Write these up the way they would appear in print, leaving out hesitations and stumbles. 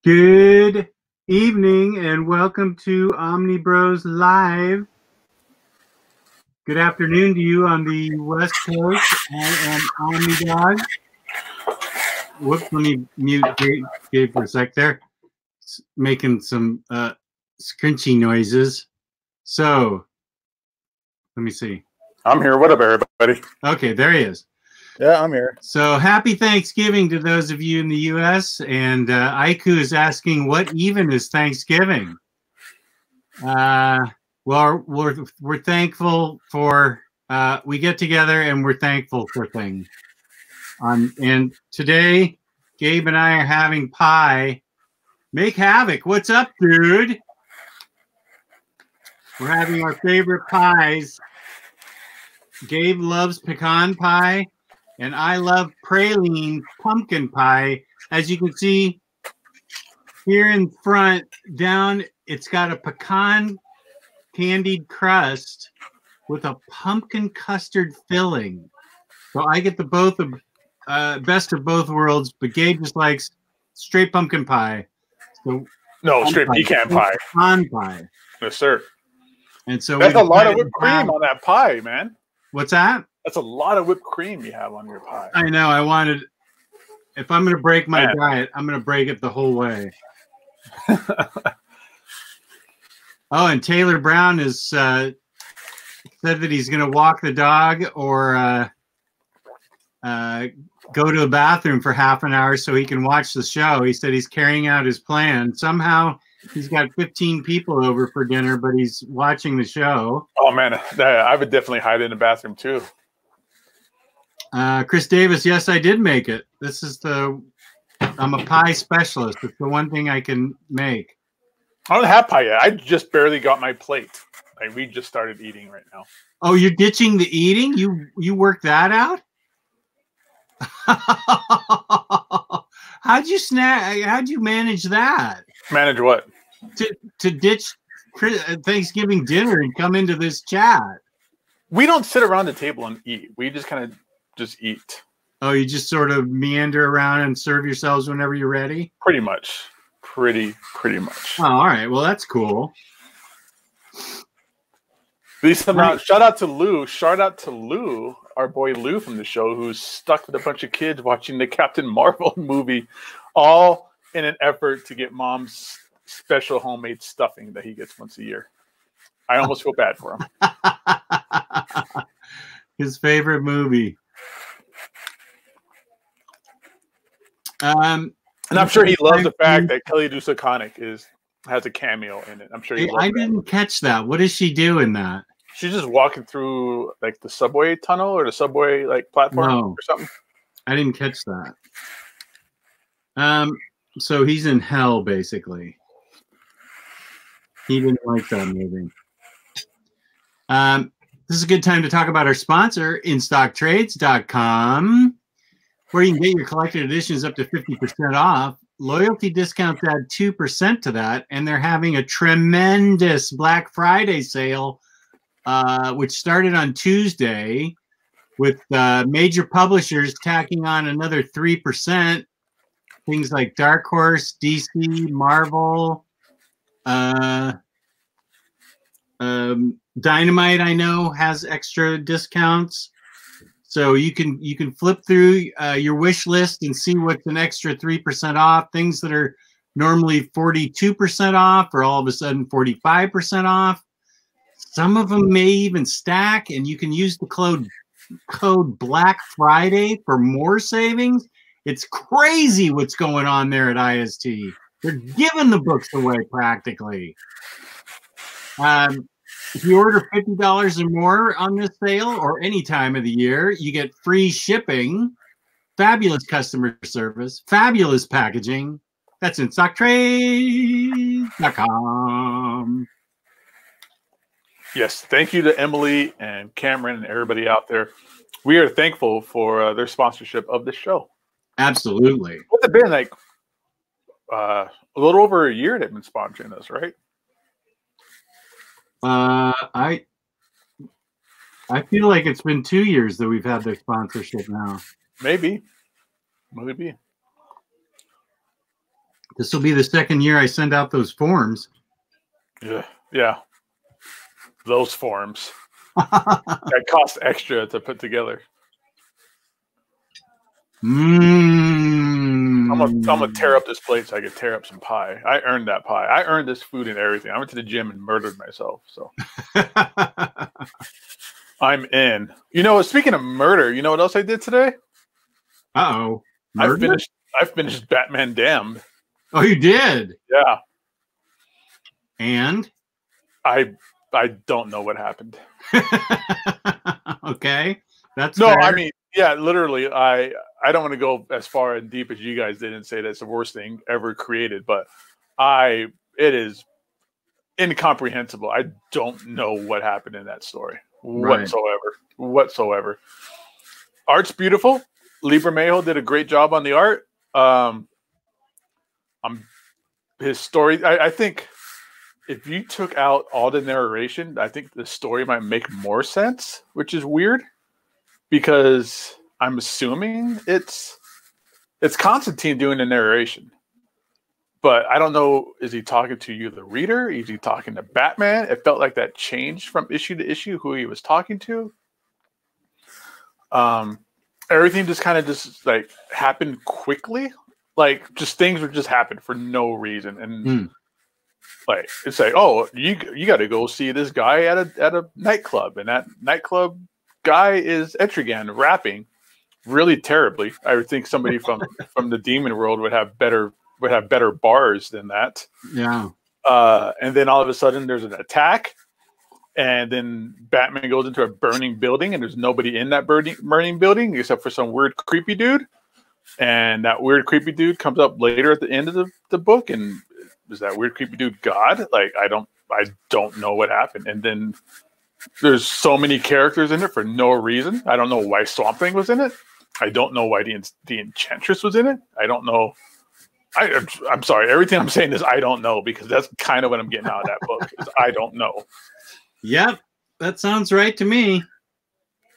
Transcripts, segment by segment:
Good evening and welcome to Omnibros Live. Good afternoon to you on the West Coast. I am Omnidog. Whoops, let me mute Gabe for a sec there. Making some scrunchy noises. So, let me see. I'm here. What up, everybody? Okay, there he is. Yeah, I'm here. So happy Thanksgiving to those of you in the U.S. And Aiku is asking, what even is Thanksgiving? Well, we're thankful for we get together and we're thankful for things. And today, Gabe and I are having pie. Make havoc. What's up, dude? We're having our favorite pies. Gabe loves pecan pie. And I love praline pumpkin pie. As you can see here in front, down, it's got a pecan candied crust with a pumpkin custard filling. So I get the best of both worlds, but Gabe just likes straight pumpkin pie. So no, straight pecan pie. Pecan pie. Yes, sir. And so that's a lot of whipped cream on that pie, man. What's that? That's a lot of whipped cream you have on your pie. I know. I wanted, if I'm going to break my diet, I'm going to break it the whole way. Oh, and Taylor Brown has said that he's going to walk the dog or go to the bathroom for half an hour so he can watch the show. He said he's carrying out his plan. Somehow he's got 15 people over for dinner, but he's watching the show. Oh, man. I would definitely hide in the bathroom, too. Chris Davis, yes, I did make it. I'm a pie specialist. It's the one thing I can make. I don't have pie yet. I just barely got my plate. Like, we just started eating right now. Oh, you're ditching the eating? You worked that out? How'd you manage that? Manage what? To ditch Thanksgiving dinner and come into this chat. We don't sit around the table and eat. We just kind of just eat. Oh, you just sort of meander around and serve yourselves whenever you're ready? Pretty much. Pretty much. Oh, all right. Well, that's cool. Shout out to Lou. Shout out to Lou, our boy Lou from the show, who's stuck with a bunch of kids watching the Captain Marvel movie, all in an effort to get Mom's special homemade stuffing that he gets once a year. I almost feel bad for him. His favorite movie. And I'm sure he loves the fact that Kelly Dusaconic has a cameo in it. I'm sure I didn't catch that. What does she do in that? She's just walking through like the subway tunnel or the subway like platform or something. I didn't catch that. So he's in hell basically. He didn't like that movie. This is a good time to talk about our sponsor, InStockTrades.com, where you can get your collected editions up to 50% off. Loyalty discounts add 2% to that, and they're having a tremendous Black Friday sale, which started on Tuesday, with major publishers tacking on another 3%. Things like Dark Horse, DC, Marvel, Dynamite, I know, has extra discounts. So you can flip through your wish list and see what's an extra 3% off. Things that are normally 42% off are all of a sudden 45% off. Some of them may even stack, and you can use the code Black Friday for more savings. It's crazy what's going on there at IST. They're giving the books away practically. If you order $50 or more on this sale or any time of the year, you get free shipping, fabulous customer service, fabulous packaging. That's InStockTrades.com. Yes, thank you to Emily and Cameron and everybody out there. We are thankful for their sponsorship of the show. Absolutely. What's it been like? A little over a year they've been sponsoring us, right? I feel like it's been 2 years that we've had their sponsorship now. Maybe. This will be the second year I send out those forms. Yeah. Those forms. That cost extra to put together. I'm gonna tear up this plate so I can tear up some pie. I earned that pie. I earned this food and everything. I went to the gym and murdered myself. So I'm in. You know, speaking of murder, you know what else I did today? Uh-oh. I finished Batman Damned. Oh, you did? Yeah. And? I don't know what happened. Okay. That's no, fair. I mean, yeah, literally, I don't want to go as far and deep as you guys did and say that's the worst thing ever created, but it is incomprehensible. I don't know what happened in that story whatsoever. Art's beautiful. Libra Mayo did a great job on the art. His story, I think if you took out all the narration, I think the story might make more sense, which is weird because I'm assuming it's Constantine doing the narration. But I don't know, is he talking to you, the reader? Is he talking to Batman? It felt like that changed from issue to issue who he was talking to. Everything just kind of just like happened quickly. Like just things would just happen for no reason. And like it's like, oh, you got to go see this guy at a nightclub, and that nightclub guy is Etrigan rapping really terribly. I would think somebody from the demon world would have better bars than that. Yeah. And then all of a sudden there's an attack, and then Batman goes into a burning building, and there's nobody in that burning building except for some weird creepy dude. And that weird creepy dude comes up later at the end of the book, and is that weird creepy dude God? Like I don't know what happened. And then there's so many characters in it for no reason. I don't know why Swamp Thing was in it. I don't know why the Enchantress was in it. I don't know. I'm sorry. Everything I'm saying is I don't know, because that's kind of what I'm getting out of that book. Is I don't know. Yep, that sounds right to me.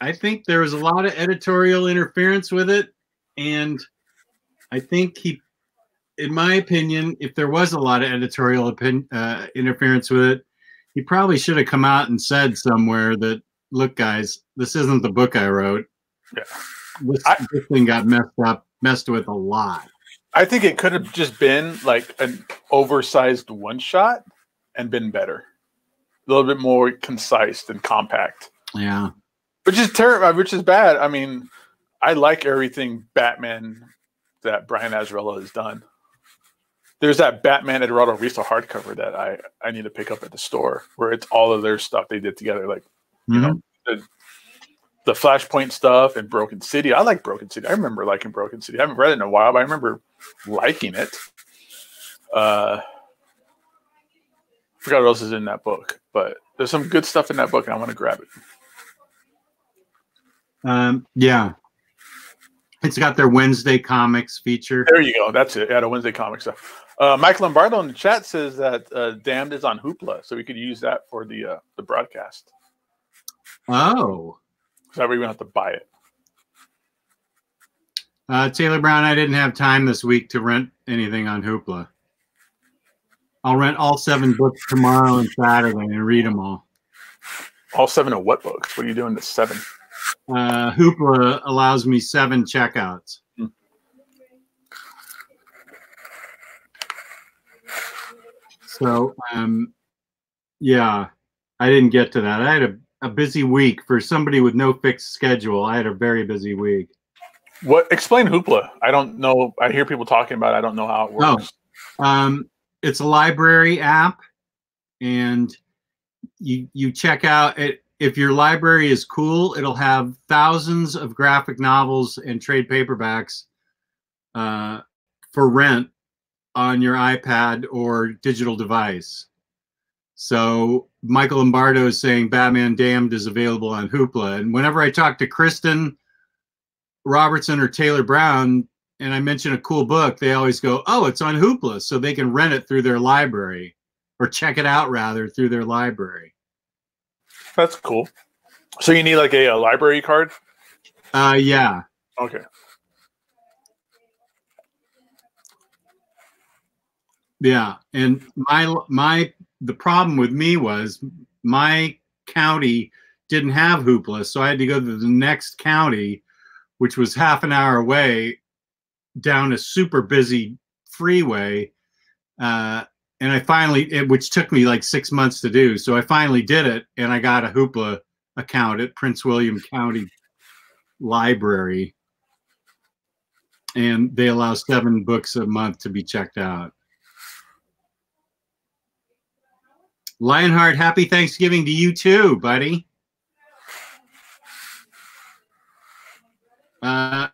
I think there was a lot of editorial interference with it, and I think in my opinion, if there was a lot of editorial interference with it, he probably should have come out and said somewhere that, look, guys, this isn't the book I wrote. Yeah. This thing got messed with a lot. I think it could have just been like an oversized one shot and been better. A little bit more concise and compact. Yeah. Which is terrible, which is bad. I mean, I like everything Batman that Brian Azzarello has done. There's that Batman Eduardo Riso hardcover that I need to pick up at the store, where it's all of their stuff they did together. Like, you know, the Flashpoint stuff and Broken City. I like Broken City. I remember liking Broken City. I haven't read it in a while, but I remember liking it. I forgot what else is in that book, but there's some good stuff in that book, and I want to grab it. Yeah. It's got their Wednesday Comics feature. There you go. That's it. Yeah, the Wednesday Comics stuff. Mike Lombardo in the chat says that Damned is on Hoopla, so we could use that for the broadcast. Oh. So that way we don't have to buy it. Taylor Brown, I didn't have time this week to rent anything on Hoopla. I'll rent all 7 books tomorrow and Saturday and read them all. All 7 of what books? What are you doing to 7? Hoopla allows me 7 checkouts. So, yeah, I didn't get to that. I had a busy week. For somebody with no fixed schedule, I had a very busy week. What? Explain Hoopla. I don't know. I hear people talking about it. I don't know how it works. Oh, it's a library app, and you check out it. If your library is cool, it'll have thousands of graphic novels and trade paperbacks for rent on your iPad or digital device. So Michael Lombardo is saying Batman Damned is available on Hoopla. And whenever I talk to Kristan Robertson or Taylor Brown and I mention a cool book, they always go, oh, it's on Hoopla. So they can rent it through their library, or check it out rather through their library. That's cool. So you need like a library card? Yeah. Okay. Yeah, and the problem with me was my county didn't have hoopla, so I had to go to the next county, which was half an hour away, down a super busy freeway. And I finally, which took me like 6 months to do, so I finally did it, and I got a hoopla account at Prince William County Library, and they allow 7 books a month to be checked out. Lionheart, happy Thanksgiving to you too, buddy. Man,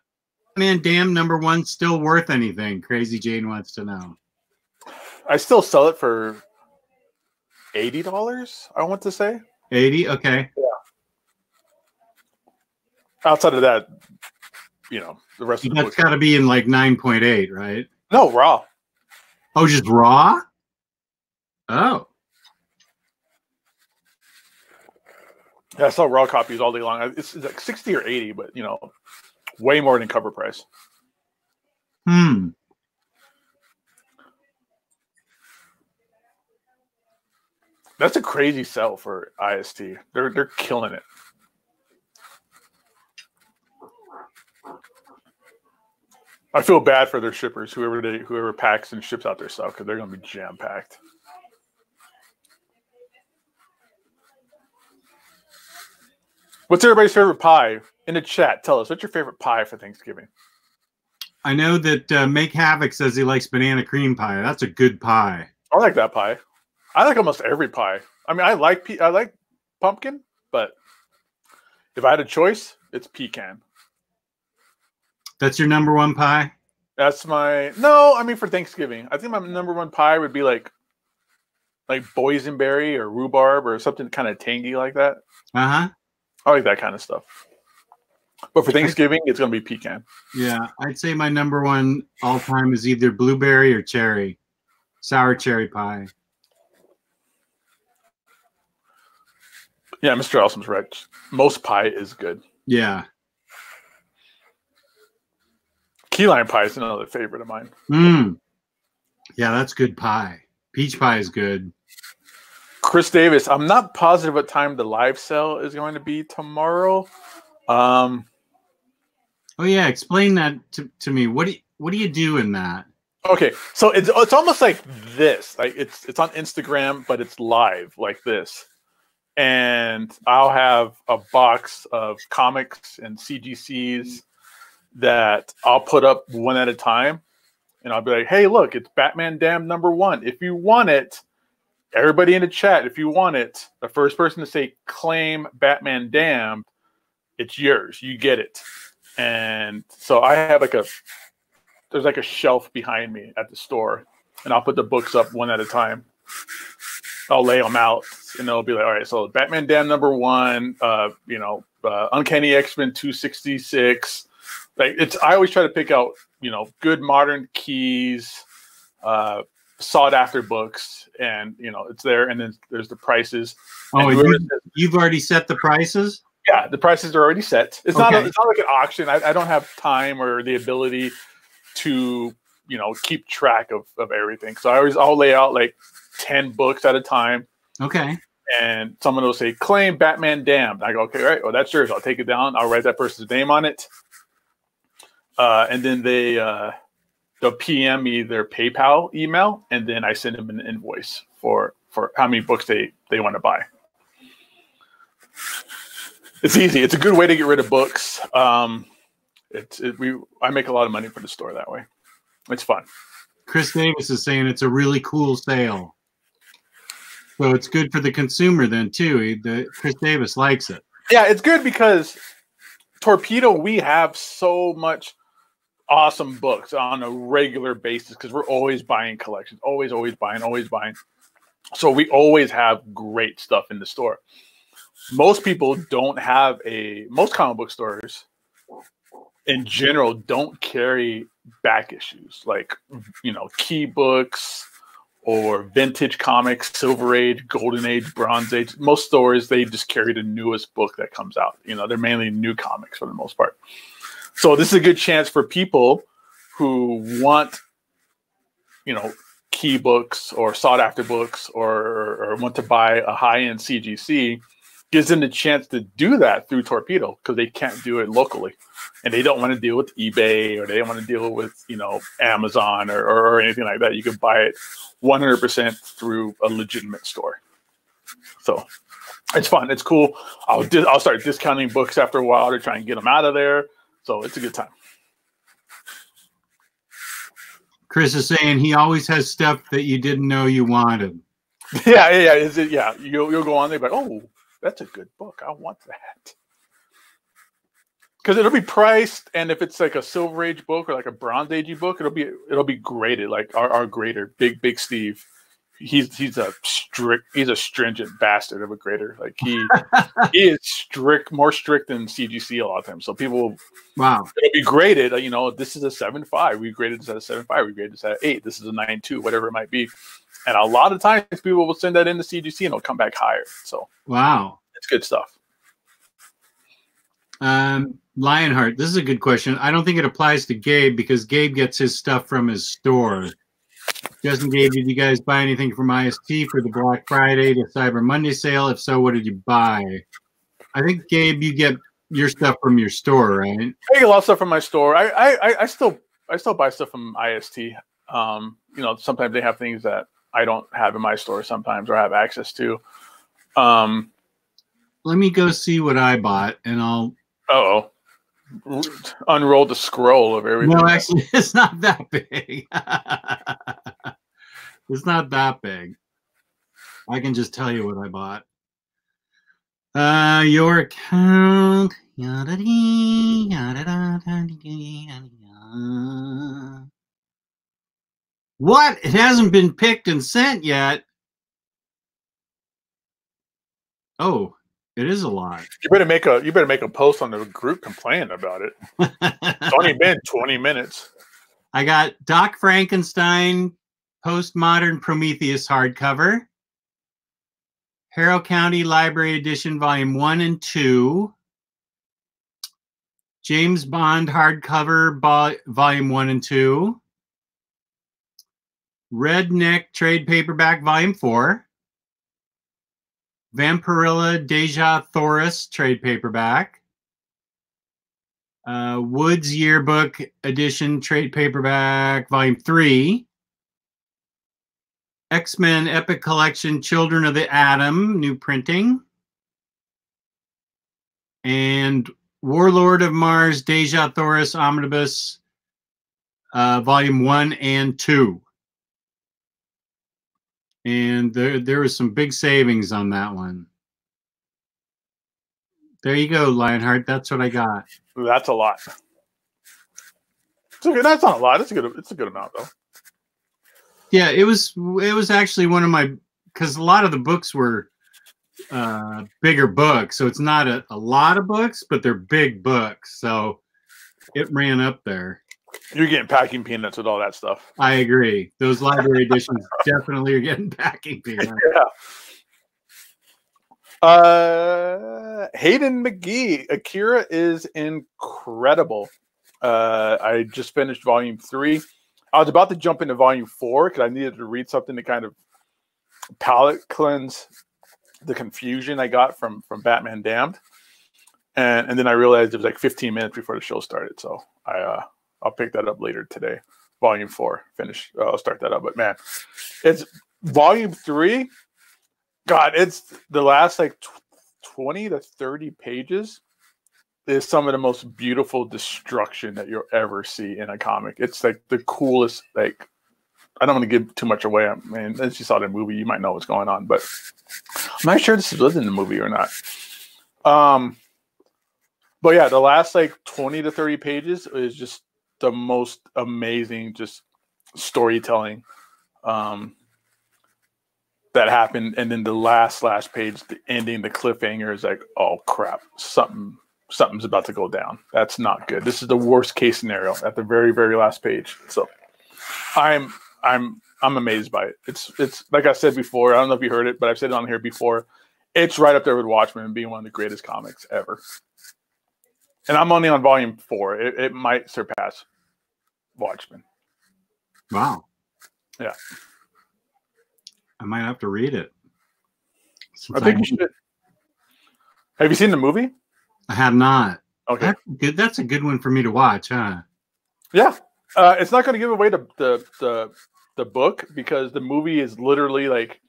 damn, #1 still worth anything? Crazy Jane wants to know. I still sell it for $80, I want to say. 80? Okay. Yeah. Outside of that, you know, the rest of the that's got to be in like 9.8, right? No, raw. Oh, just raw? Oh. Yeah, I sell raw copies all day long. It's like 60 or 80, but, you know, way more than cover price. That's a crazy sell for IST. They're killing it. I feel bad for their shippers, whoever packs and ships out their stuff, because they're going to be jam packed. What's everybody's favorite pie? In the chat, tell us, what's your favorite pie for Thanksgiving? I know that Make Havoc says he likes banana cream pie. That's a good pie. I like that pie. I like almost every pie. I mean, I like pumpkin, but if I had a choice, it's pecan. That's your #1 pie? That's my... No, I mean, for Thanksgiving. I think my #1 pie would be like boysenberry or rhubarb or something kind of tangy like that. Uh-huh. I like that kind of stuff. But for Thanksgiving, it's going to be pecan. Yeah, I'd say my #1 all-time is either blueberry or cherry. Sour cherry pie. Yeah, Mr. Awesome's right. Most pie is good. Yeah. Key lime pie is another favorite of mine. Yeah, that's good pie. Peach pie is good. Chris Davis, I'm not positive what time the live sale is going to be tomorrow. Oh yeah, explain that to me. What do you do in that? Okay, so it's almost like this. Like it's on Instagram, but it's live like this. And I'll have a box of comics and CGCs that I'll put up one at a time, and I'll be like, "Hey, look, it's Batman Damned #1. If you want it, everybody in the chat, if you want it, the first person to say claim Batman Damned, it's yours. You get it." And so I have there's like a shelf behind me at the store, and I'll put the books up one at a time. I'll lay them out, and they'll be like, all right, so Batman Damned #1, Uncanny X-Men 266. Like I always try to pick out, good modern keys, sought after books, and it's there, and then there's the prices. Oh, you've already set the prices? Yeah, the prices are already set. It's not like an auction. I don't have time or the ability to keep track of everything. So I'll lay out like 10 books at a time. Okay. And someone will say, claim Batman Damned. I go, okay, all right, well, that's yours. I'll take it down. I'll write that person's name on it. And then they'll PM me their PayPal email, and then I send them an invoice for how many books they want to buy. It's easy. It's a good way to get rid of books. I make a lot of money for the store that way. It's fun. Chris Davis is saying it's a really cool sale. So it's good for the consumer then too. Chris Davis likes it. Yeah, it's good because Torpedo, we have so much awesome books on a regular basis because we're always buying collections, always buying. So we always have great stuff in the store. Most people don't have most comic book stores in general don't carry back issues like, key books or vintage comics, Silver Age, Golden Age, Bronze Age. Most stores, they just carry the newest book that comes out. They're mainly new comics for the most part. So this is a good chance for people who want, key books or sought after books or want to buy a high end CGC, gives them the chance to do that through Torpedo because they can't do it locally, and they don't want to deal with eBay or they don't want to deal with Amazon or anything like that. You can buy it 100% through a legitimate store. So it's fun. It's cool. I'll start discounting books after a while to try and get them out of there. So it's a good time. Chris is saying he always has stuff that you didn't know you wanted. Yeah. Is it? Yeah. You'll go on there, but oh, that's a good book. I want that. Because it'll be priced, and if it's like a Silver Age book or like a Bronze Age book, it'll be graded. Like our grader, Big Steve, he's a stringent bastard of a grader. Like he is more strict than CGC a lot of times. So people, wow, it'll be graded. This is a 7.5. We graded this at a 7.5. We graded this at 8. This is a 9.2. Whatever it might be. And a lot of times people will send that into CGC and it'll come back higher. So wow, it's good stuff. Lionheart, this is a good question. I don't think it applies to Gabe because Gabe gets his stuff from his store. Justin, Gabe, did you guys buy anything from IST for the Black Friday to Cyber Monday sale? If so, what did you buy? I think, Gabe, you get your stuff from your store, right? I get a lot of stuff from my store. I still buy stuff from IST. Sometimes they have things that I don't have in my store sometimes or have access to. Let me go see what I bought, and I'll... unroll the scroll of everything. No, actually, it's not that big. It's not that big. I can just tell you what I bought. Your account. What? It hasn't been picked and sent yet. Oh, it is a lot. You better make a post on the group complaining about it. It's only been 20 minutes. I got Doc Frankenstein Postmodern Prometheus hardcover, Harrow County Library Edition Volume 1 and 2, James Bond hardcover Volume 1 and 2, Redneck Trade Paperback Volume 4, Vampirilla Deja Thoris trade paperback, Woods Yearbook Edition trade paperback Volume 3, X-Men Epic Collection Children of the Atom new printing, and Warlord of Mars Deja Thoris Omnibus Volume 1 and 2. And there was some big savings on that one. There you go, Lionheart. That's what I got. That's a lot. That's not a lot. It's a good amount though. Yeah, it was actually one of my, because a lot of the books were bigger books, so it's not a lot of books, but they're big books, so it ran up there. You're getting packing peanuts with all that stuff. I agree. Those library editions definitely are getting packing peanuts. Yeah. Hayden McGee, Akira is incredible. I just finished Volume 3. I was about to jump into Volume 4 because I needed to read something to kind of palate cleanse the confusion I got from Batman Damned. And then I realized it was like 15 minutes before the show started. So I'll pick that up later today. Volume 4, finish. I'll start that up. But man, it's Volume 3. God, it's the last like 20 to 30 pages is some of the most beautiful destruction that you'll ever see in a comic. It's like the coolest, like, I don't want to give too much away. I mean, as you saw the movie, you might know what's going on, but I'm not sure this was in the movie or not. But yeah, the last like 20 to 30 pages is just the most amazing just storytelling that happened. And then the last page, the ending, the cliffhanger is like, oh crap, something's about to go down. That's not good. This is the worst case scenario at the very, very last page. So I'm amazed by it. It's like I said before, I don't know if you heard it, but I've said it on here before. It's right up there with Watchmen being one of the greatest comics ever. And I'm only on Volume 4. It might surpass Watchmen. Wow. Yeah. I might have to read it. I think you should. Have you seen the movie? I have not. Okay. That's good. That's a good one for me to watch, huh? Yeah. It's not going to give away the book because the movie is literally like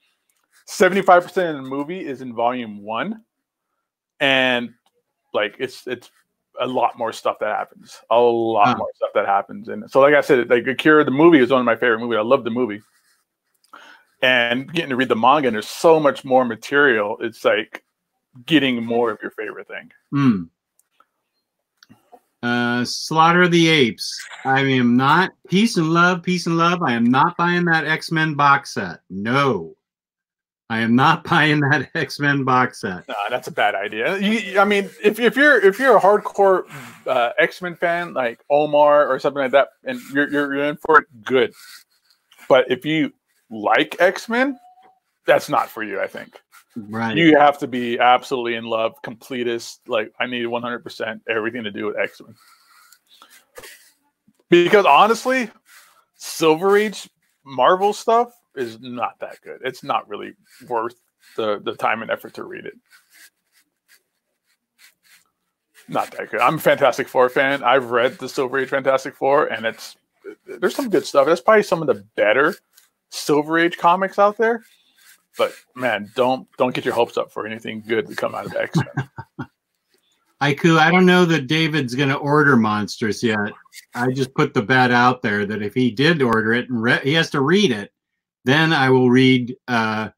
75% of the movie is in volume 1. And like it's a lot more stuff that happens. A lot more stuff that happens. And so like I said, like Akira, the movie is one of my favorite movies. I love the movie. And getting to read the manga, and there's so much more material. It's like getting more of your favorite thing. Slaughter of the Apes. I am not peace and love. I am not buying that XMen box set. No, I am not buying that XMen box set. Nah, that's a bad idea. I mean, if you're a hardcore XMen fan like Omar or something like that, and you're in for it, good. But if you like XMen, that's not for you, I think. Right. You have to be absolutely in love, completist. Like, I need 100% everything to do with X-Men. Because honestly, Silver Age Marvel stuff is not that good. It's not really worth the time and effort to read it. Not that good. I'm a Fantastic Four fan. I've read the Silver Age Fantastic Four, and there's some good stuff. That's probably some of the better Silver Age comics out there. But man, don't get your hopes up for anything good to come out of X-Men. Aiku, I don't know that David's going to order Monstrous yet. I just put the bet out there that if he did order it and he has to read it, then I will read a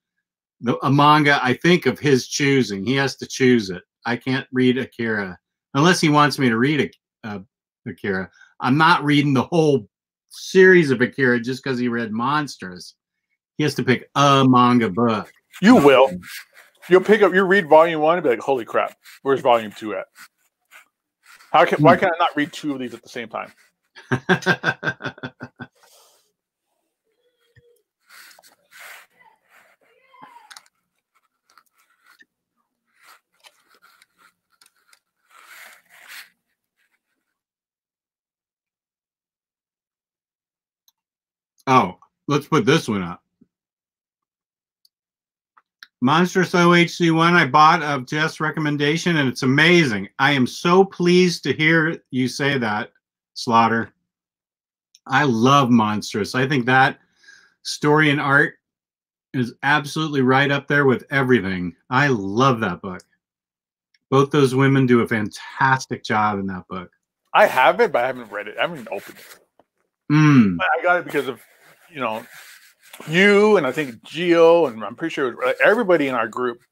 manga, I think, of his choosing. He has to choose it. I can't read Akira unless he wants me to read Akira. I'm not reading the whole series of Akira just because he read Monstrous. He has to pick a manga book. You will. You'll read volume 1 and be like, holy crap, where's volume 2 at? Why can I not read 2 of these at the same time? Oh, let's put this one up. Monstrous OHC1 I bought of Jeff's recommendation, and it's amazing. I am so pleased to hear you say that, Slaughter. I love Monstrous. I think that story and art is absolutely right up there with everything. I love that book. Both those women do a fantastic job in that book. I have it, but I haven't read it. I haven't even opened it. I got it because of, you and I think Gio, and I'm pretty sure everybody in our group,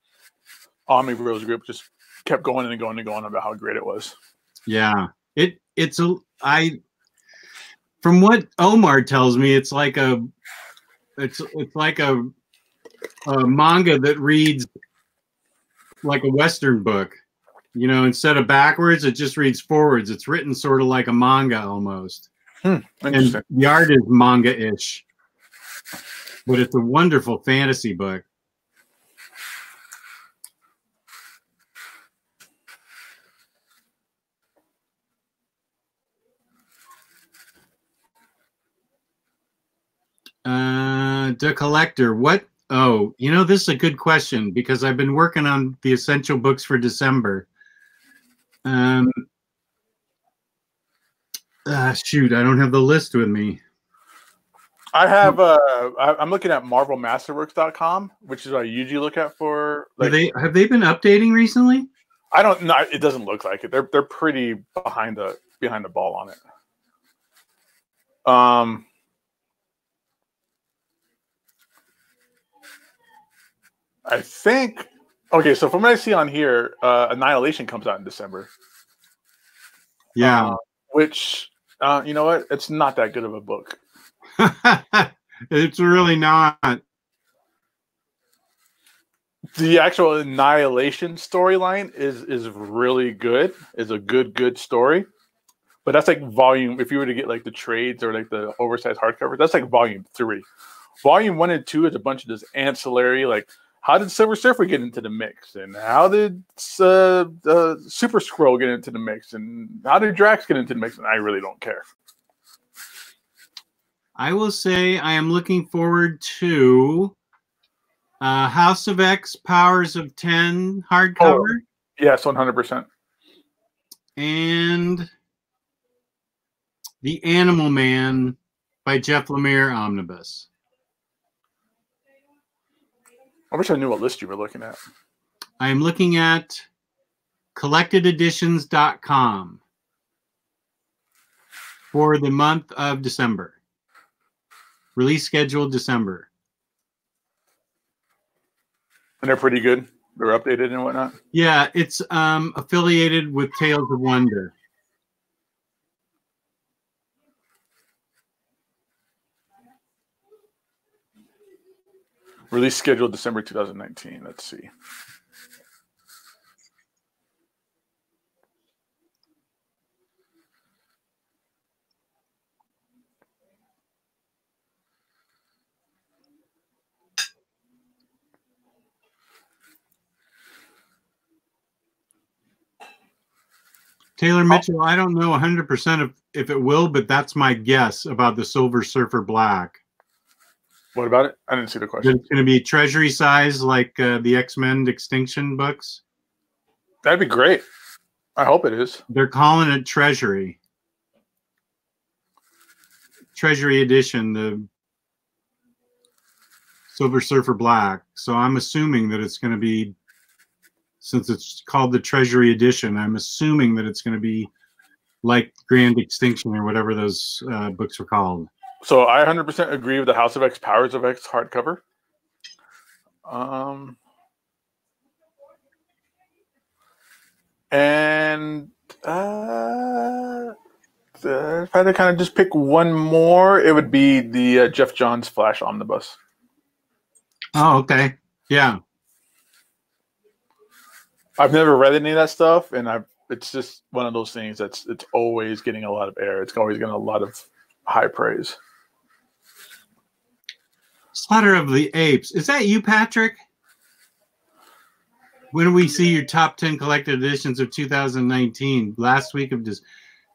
OmniBros group, just kept going and going and going about how great it was. Yeah, from what Omar tells me, it's like a manga that reads like a Western book. Instead of backwards, it just reads forwards. It's written sort of like a manga almost. And the art is manga-ish. But it's a wonderful fantasy book. The Collector. What? Oh, this is a good question because I've been working on the essential books for December. Shoot, I don't have the list with me. I have I'm looking at marvelmasterworks.com, which is what I usually look at for have they been updating recently? I don't know. It doesn't look like it. They're pretty behind the ball on it. I think so from what I see on here, Annihilation comes out in December. Yeah. Which you know what? It's not that good of a book. It's really not. The actual Annihilation storyline is really good. It's a good story. But that's like volume, if you were to get like the trades or like the oversized hardcover, that's like volume 3. Volume 1 and 2 is a bunch of this ancillary, like how did Silver Surfer get into the mix? And how did Super Skrull get into the mix? And how did Drax get into the mix? And I really don't care. I will say I am looking forward to House of X, Powers of 10 hardcover. Oh, yes, 100%. And The Animal Man by Jeff Lemire Omnibus. I wish I knew what list you were looking at. I'm looking at collectededitions.com for the month of December. Release schedule December. And they're pretty good. They're updated and whatnot. Yeah, it's affiliated with Tales of Wonder. Release schedule December 2019. Let's see. Taylor Mitchell, I don't know 100% if it will, but that's my guess about the Silver Surfer Black. What about it? I didn't see the question. It's going to be treasury size like the X-Men Extinction books. That'd be great. I hope it is. They're calling it Treasury. Treasury Edition, the Silver Surfer Black. So I'm assuming that it's going to be, since it's called the Treasury Edition, I'm assuming that it's going to be like Grand Extinction or whatever those books were called. So I 100% agree with the House of X, Powers of X hardcover. And if I had to kind of just pick one more, it would be the Jeff Johns Flash Omnibus. Oh, okay. Yeah. I've never read any of that stuff, and it's just one of those things it's always getting a lot of air. It's always getting a lot of high praise. Slaughter of the Apes. Is that you, Patrick? When do we see your top 10 collected editions of 2019? Last week of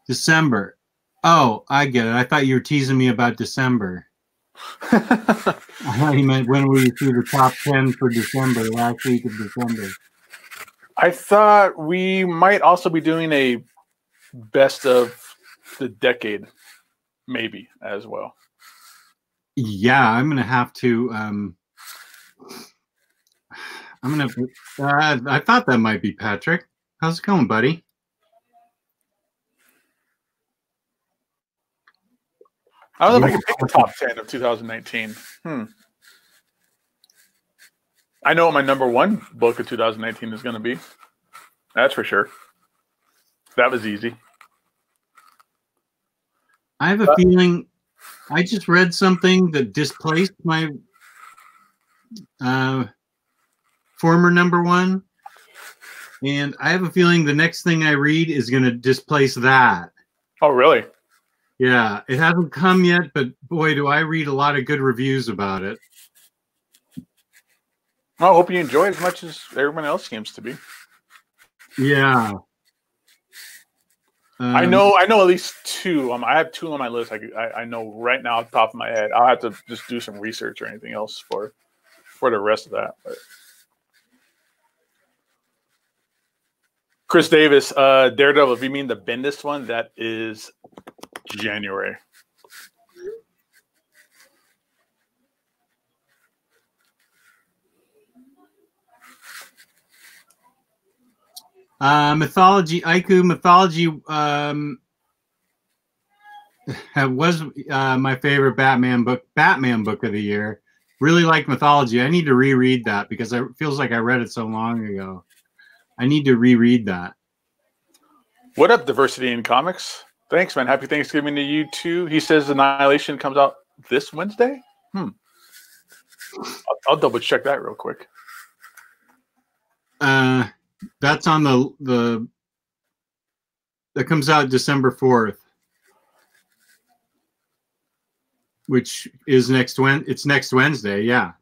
December. Oh, I get it. I thought you were teasing me about December. I thought you meant when we see the top 10 for December, last week of December. I thought we might also be doing a best of the decade, maybe, as well. Yeah, I'm going to have to... I thought that might be Patrick. How's it going, buddy? I don't know if I can pick the top 10 of 2019. I know what my number one book of 2019 is going to be. That's for sure. That was easy. I have a feeling I just read something that displaced my former number one. And I have a feeling the next thing I read is going to displace that. Oh, really? Yeah, it hasn't come yet, but boy, do I read a lot of good reviews about it. I hope you enjoy it as much as everyone else seems to be. Yeah. I know at least two. I have two on my list. I know right now off the top of my head. I'll have to just do some research or anything else for the rest of that. But. Chris Davis, Daredevil, if you mean the Bendis one, that is January. Mythology, Aiku Mythology was my favorite Batman book of the year. Really like Mythology. I need to reread that because it feels like I read it so long ago. I need to reread that. What up, Diversity in Comics? Thanks, man. Happy Thanksgiving to you, too. He says Annihilation comes out this Wednesday? I'll double-check that real quick. That's on the that comes out December 4th. Which is next Wednesday, yeah.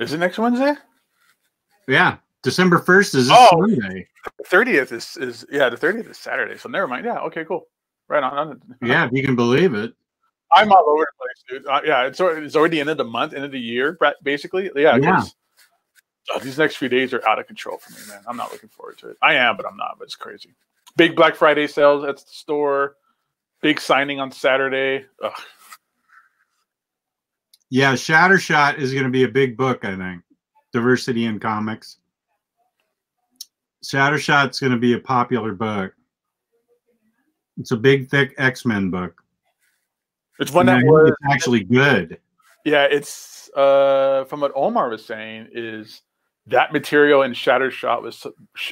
Is it next Wednesday? Yeah. December 1st is this Sunday. The 30th is the 30th is Saturday. So never mind. Yeah, okay, cool. Right on. Yeah, if you can believe it. I'm all over the place, dude. Yeah, it's already end of the month, end of the year, basically. Yeah. These next few days are out of control for me, man. I'm not looking forward to it. I am, but I'm not. But it's crazy. Big Black Friday sales at the store. Big signing on Saturday. Ugh. Yeah, Shattershot is going to be a big book, I think. Diversity in Comics. Shattershot's going to be a popular book. It's a big, thick X-Men book. It's one that was actually good. Yeah, it's from what Omar was saying is that material in Shattershot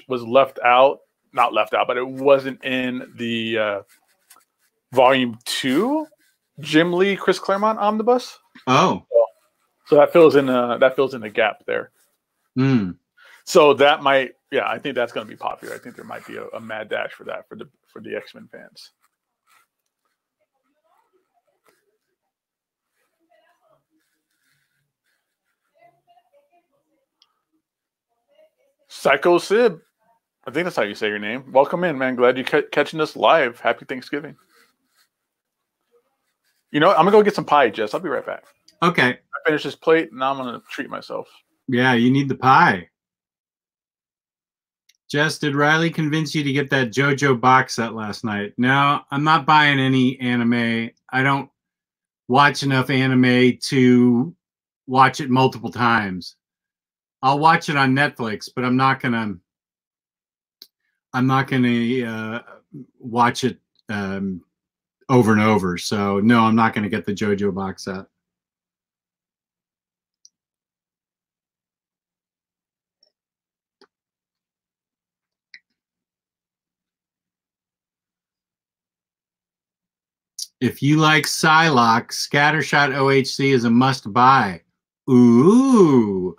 was left out, not left out, but it wasn't in the Volume 2 Jim Lee Chris Claremont omnibus. Oh, so that fills in a gap there. So that might, yeah, I think that's going to be popular. I think there might be a mad dash for that for the X-Men fans. Psycho Sib, I think that's how you say your name. Welcome in, man. Glad you're catching us live. Happy Thanksgiving. You know, I'm gonna go get some pie, Jess. I'll be right back. Okay. I finish this plate, and now I'm gonna treat myself. Yeah, you need the pie. Jess, did Ryley convince you to get that JoJo box set last night? No, I'm not buying any anime. I don't watch enough anime to watch it multiple times. I'll watch it on Netflix, but I'm not gonna watch it over and over. So no, I'm not gonna get the JoJo box set. If you like Psylocke, Scattershot OHC is a must-buy. Ooh,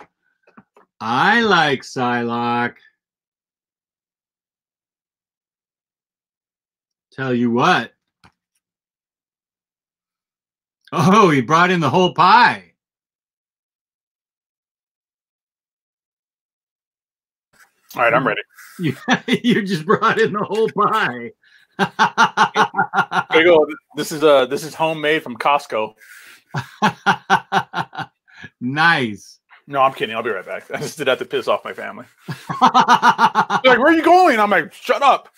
I like Psylocke. Tell you what. Oh, he brought in the whole pie. All right, I'm ready. You just brought in the whole pie. There you go. This is homemade from Costco. Nice. No, I'm kidding. I'll be right back. I just did that to piss off my family. They're like, where are you going? I'm like, shut up.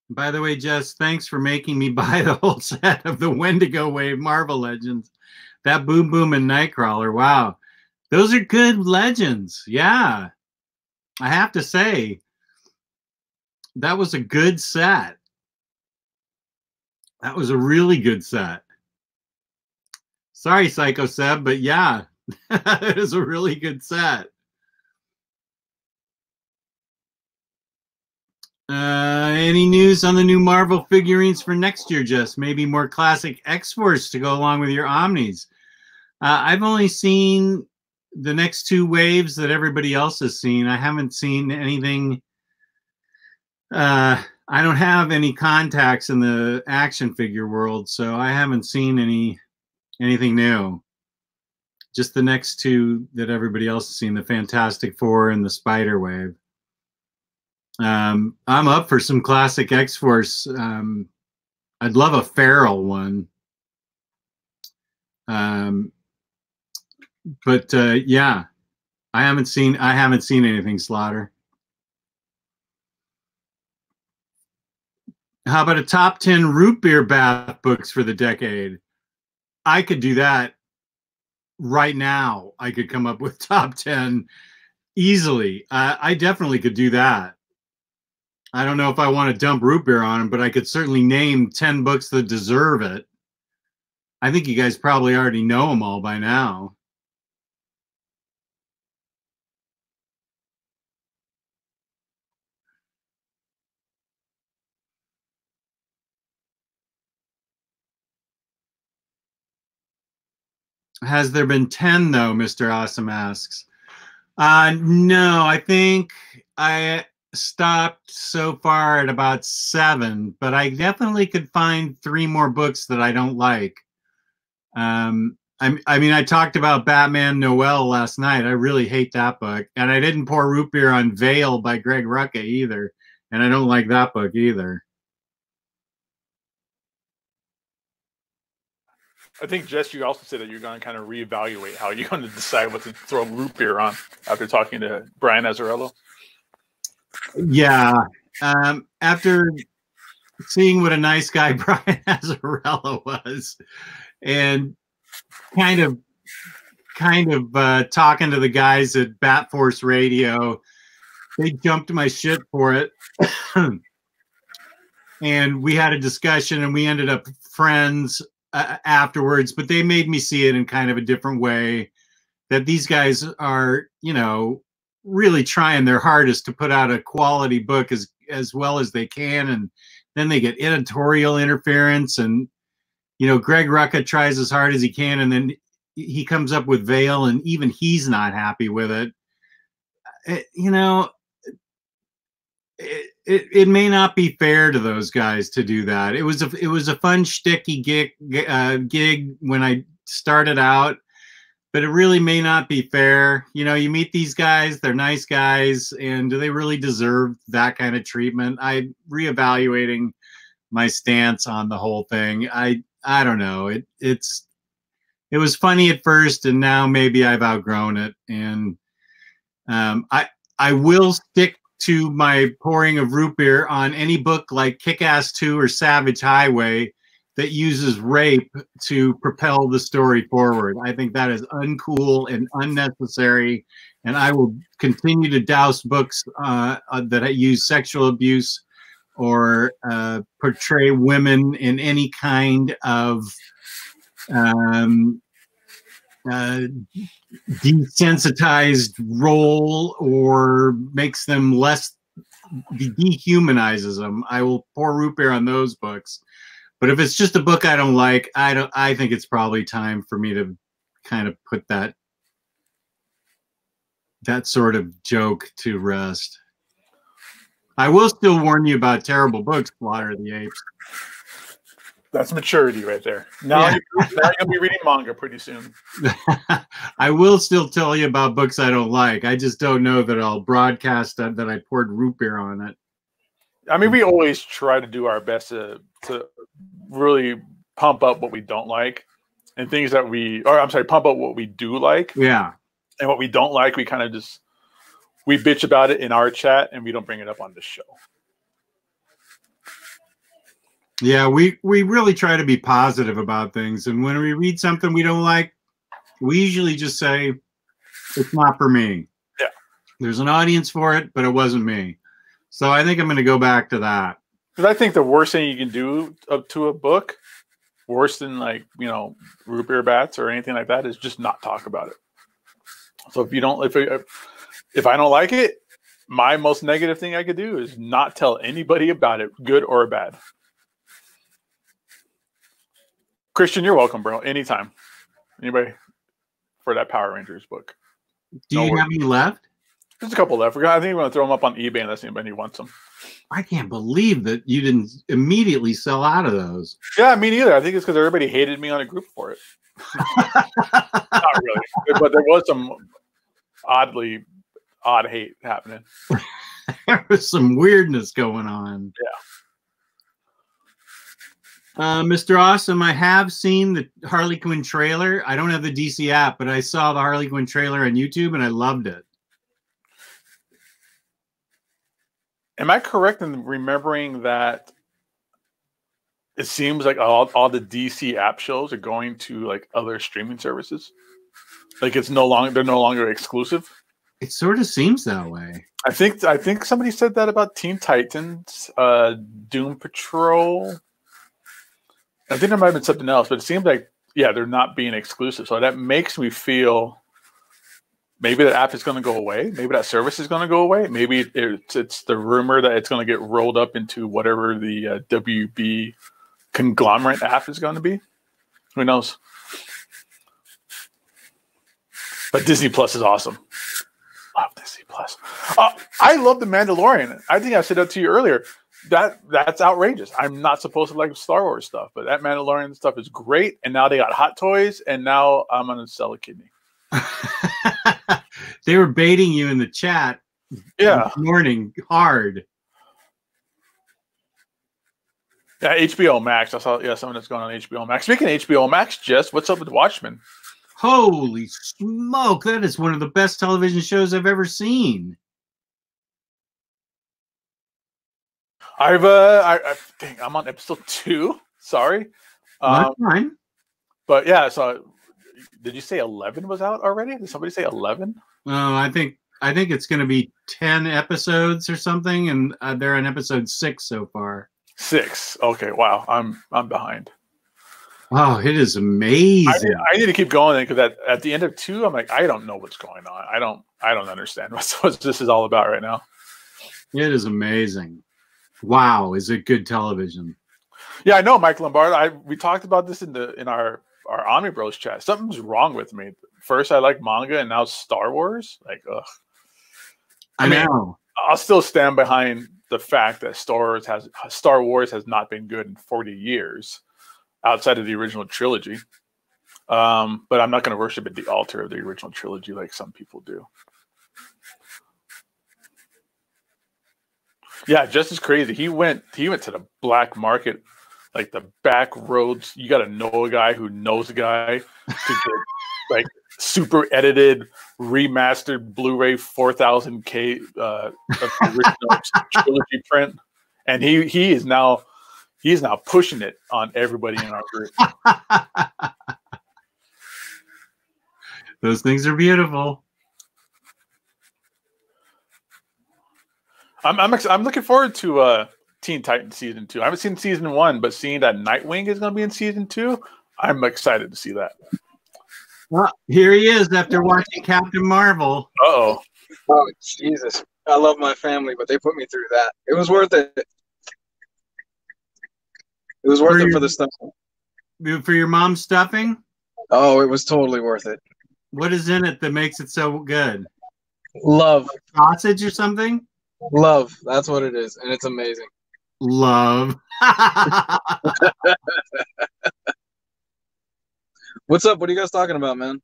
By the way, Jess, thanks for making me buy the whole set of the Wendigo Wave Marvel Legends. That Boom Boom and Nightcrawler. Wow. Those are good legends. Yeah. I have to say, that was a good set. That was a really good set. Sorry, Psycho Seb, but yeah, it is a really good set. Any news on the new Marvel figurines for next year, Jess? Maybe more classic X-Force to go along with your Omnis. I've only seen the next two waves that everybody else has seen. I haven't seen anything. I don't have any contacts in the action figure world, so I haven't seen anything new. Just the next two that everybody else has seen, the Fantastic Four and the Spider Wave. I'm up for some classic X-Force. I'd love a feral one. But yeah, I haven't seen anything, Slaughter. How about a top 10 root beer bath books for the decade? I could do that right now. I could come up with top 10 easily. I definitely could do that. I don't know if I want to dump root beer on them, but I could certainly name 10 books that deserve it. I think you guys probably already know them all by now. Has there been 10 though? Mr. Awesome asks. No, I think I stopped so far at about 7, but I definitely could find 3 more books that I don't like. I mean, I talked about Batman Noel last night. I really hate that book, and I didn't pour root beer on Veil by Greg Rucka either, and I don't like that book either. I think, Jess, you also said that you're going to kind of reevaluate how you're going to decide what to throw root beer on after talking to Brian Azzarello. Yeah. After seeing what a nice guy Brian Azzarello was, and kind of talking to the guys at Bat Force Radio, they jumped my shit for it. And we had a discussion, and we ended up friends afterwards, but they made me see it in kind of a different way, that these guys are, you know, really trying their hardest to put out a quality book as well as they can, and then they get editorial interference, and you know, Greg Rucka tries as hard as he can, and then he comes up with Veil, and even he's not happy with it. You know, it may not be fair to those guys to do that. It was a fun shticky gig when I started out, but it really may not be fair. You know, you meet these guys, they're nice guys, and do they really deserve that kind of treatment? I'm reevaluating my stance on the whole thing. I don't know. It was funny at first, and now maybe I've outgrown it. And I will stick to my pouring of root beer on any book like Kick-Ass 2 or Savage Highway that uses rape to propel the story forward. I think that is uncool and unnecessary, and I will continue to douse books that use sexual abuse or portray women in any kind of desensitized role, or makes them less, dehumanizes them. I will pour root beer on those books. But if it's just a book I don't like, I think it's probably time for me to kind of put that sort of joke to rest. I will still warn you about terrible books, Slaughter of the Apes. That's maturity right there. Now, yeah. You're going to be reading manga pretty soon. I will still tell you about books I don't like. I just don't know that I'll broadcast that I poured root beer on it. I mean, we always try to do our best to really pump up what we don't like, and things that pump up what we do like. Yeah. And what we don't like, we kind of just, we bitch about it in our chat, and we don't bring it up on this show. Yeah, we really try to be positive about things. And when we read something we don't like, we usually just say, it's not for me. Yeah. There's an audience for it, but it wasn't me. So I think I'm going to go back to that. Because I think the worst thing you can do to a book, worse than, like, you know, root beer bats or anything like that, is just not talk about it. So if I don't like it, my most negative thing I could do is not tell anybody about it, good or bad. Christian, you're welcome, bro. Anytime. Anybody for that Power Rangers book? Do you have any left? There's a couple left. I think we're going to throw them up on eBay unless anybody wants them. I can't believe that you didn't immediately sell out of those. Yeah, me neither. I think it's because everybody hated me on a group for it. Not really. But there was some odd hate happening. There was some weirdness going on. Yeah. Mr. Awesome, I have seen the Harley Quinn trailer. I don't have the DC app, but I saw the Harley Quinn trailer on YouTube, and I loved it. Am I correct in remembering that it seems like all the DC app shows are going to, like, other streaming services? Like, they're no longer exclusive? It sort of seems that way. I think somebody said that about Teen Titans, Doom Patrol. I think there might have been something else, but it seems like, yeah, they're not being exclusive. So that makes me feel maybe the app is going to go away. Maybe that service is going to go away. Maybe it's the rumor that it's going to get rolled up into whatever the WB conglomerate app is going to be. Who knows? But Disney Plus is awesome. Love Disney Plus. I love The Mandalorian. I think I said that to you earlier. That's outrageous. I'm not supposed to like Star Wars stuff, but that Mandalorian stuff is great. And now they got hot toys, and now I'm gonna sell a kidney. They were baiting you in the chat. Yeah, this morning hard. Yeah, HBO Max. I saw something that's going on HBO Max. Speaking of HBO Max, Jess, what's up with Watchmen? Holy smoke! That is one of the best television shows I've ever seen. I'm on episode 2. Sorry. That's fine. But yeah, so did you say 11 was out already? Did somebody say 11? Oh, I think it's going to be 10 episodes or something, and they're on episode 6 so far. 6. Okay, wow. I'm behind. Oh, it is amazing. I need to keep going because at the end of 2, I'm like, I don't know what's going on. I don't understand what this is all about right now. It is amazing. Wow, is it good television? Yeah, I know, Mike Lombard. We talked about this in our OmniBros chat. Something's wrong with me. First, I like manga, and now Star Wars. Like, ugh. I know. I'll still stand behind the fact that Star Wars has not been good in 40 years, outside of the original trilogy. But I'm not going to worship at the altar of the original trilogy like some people do. Yeah, just as crazy. He went to the black market, like the back roads. You got to know a guy who knows a guy to get like super edited, remastered Blu-ray 4000K original trilogy print, and he's now pushing it on everybody in our group. Those things are beautiful. I'm looking forward to Teen Titans season 2. I haven't seen season 1, but seeing that Nightwing is going to be in season 2, I'm excited to see that. Well, here he is after watching Captain Marvel. Oh, Jesus! I love my family, but they put me through that. It was worth it. It was worth it for the stuffing. For your mom's stuffing? Oh, it was totally worth it. What is in it that makes it so good? Love. Sausage or something? Love. That's what it is, and it's amazing. Love. What's up? What are you guys talking about, man?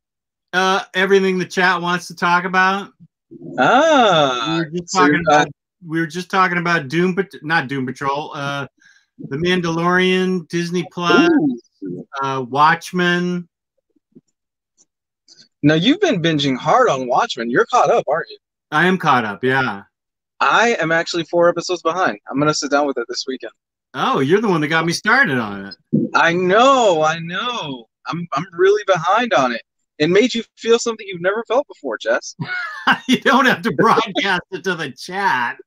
Everything the chat wants to talk about. We were just talking about not Doom Patrol. The Mandalorian, Disney Plus, Watchmen. Now you've been binging hard on Watchmen. You're caught up, aren't you? I am caught up. Yeah. I am actually 4 episodes behind. I'm gonna sit down with it this weekend. Oh, you're the one that got me started on it. I know. I'm really behind on it. It made you feel something you've never felt before, Jess. You don't have to broadcast it to the chat.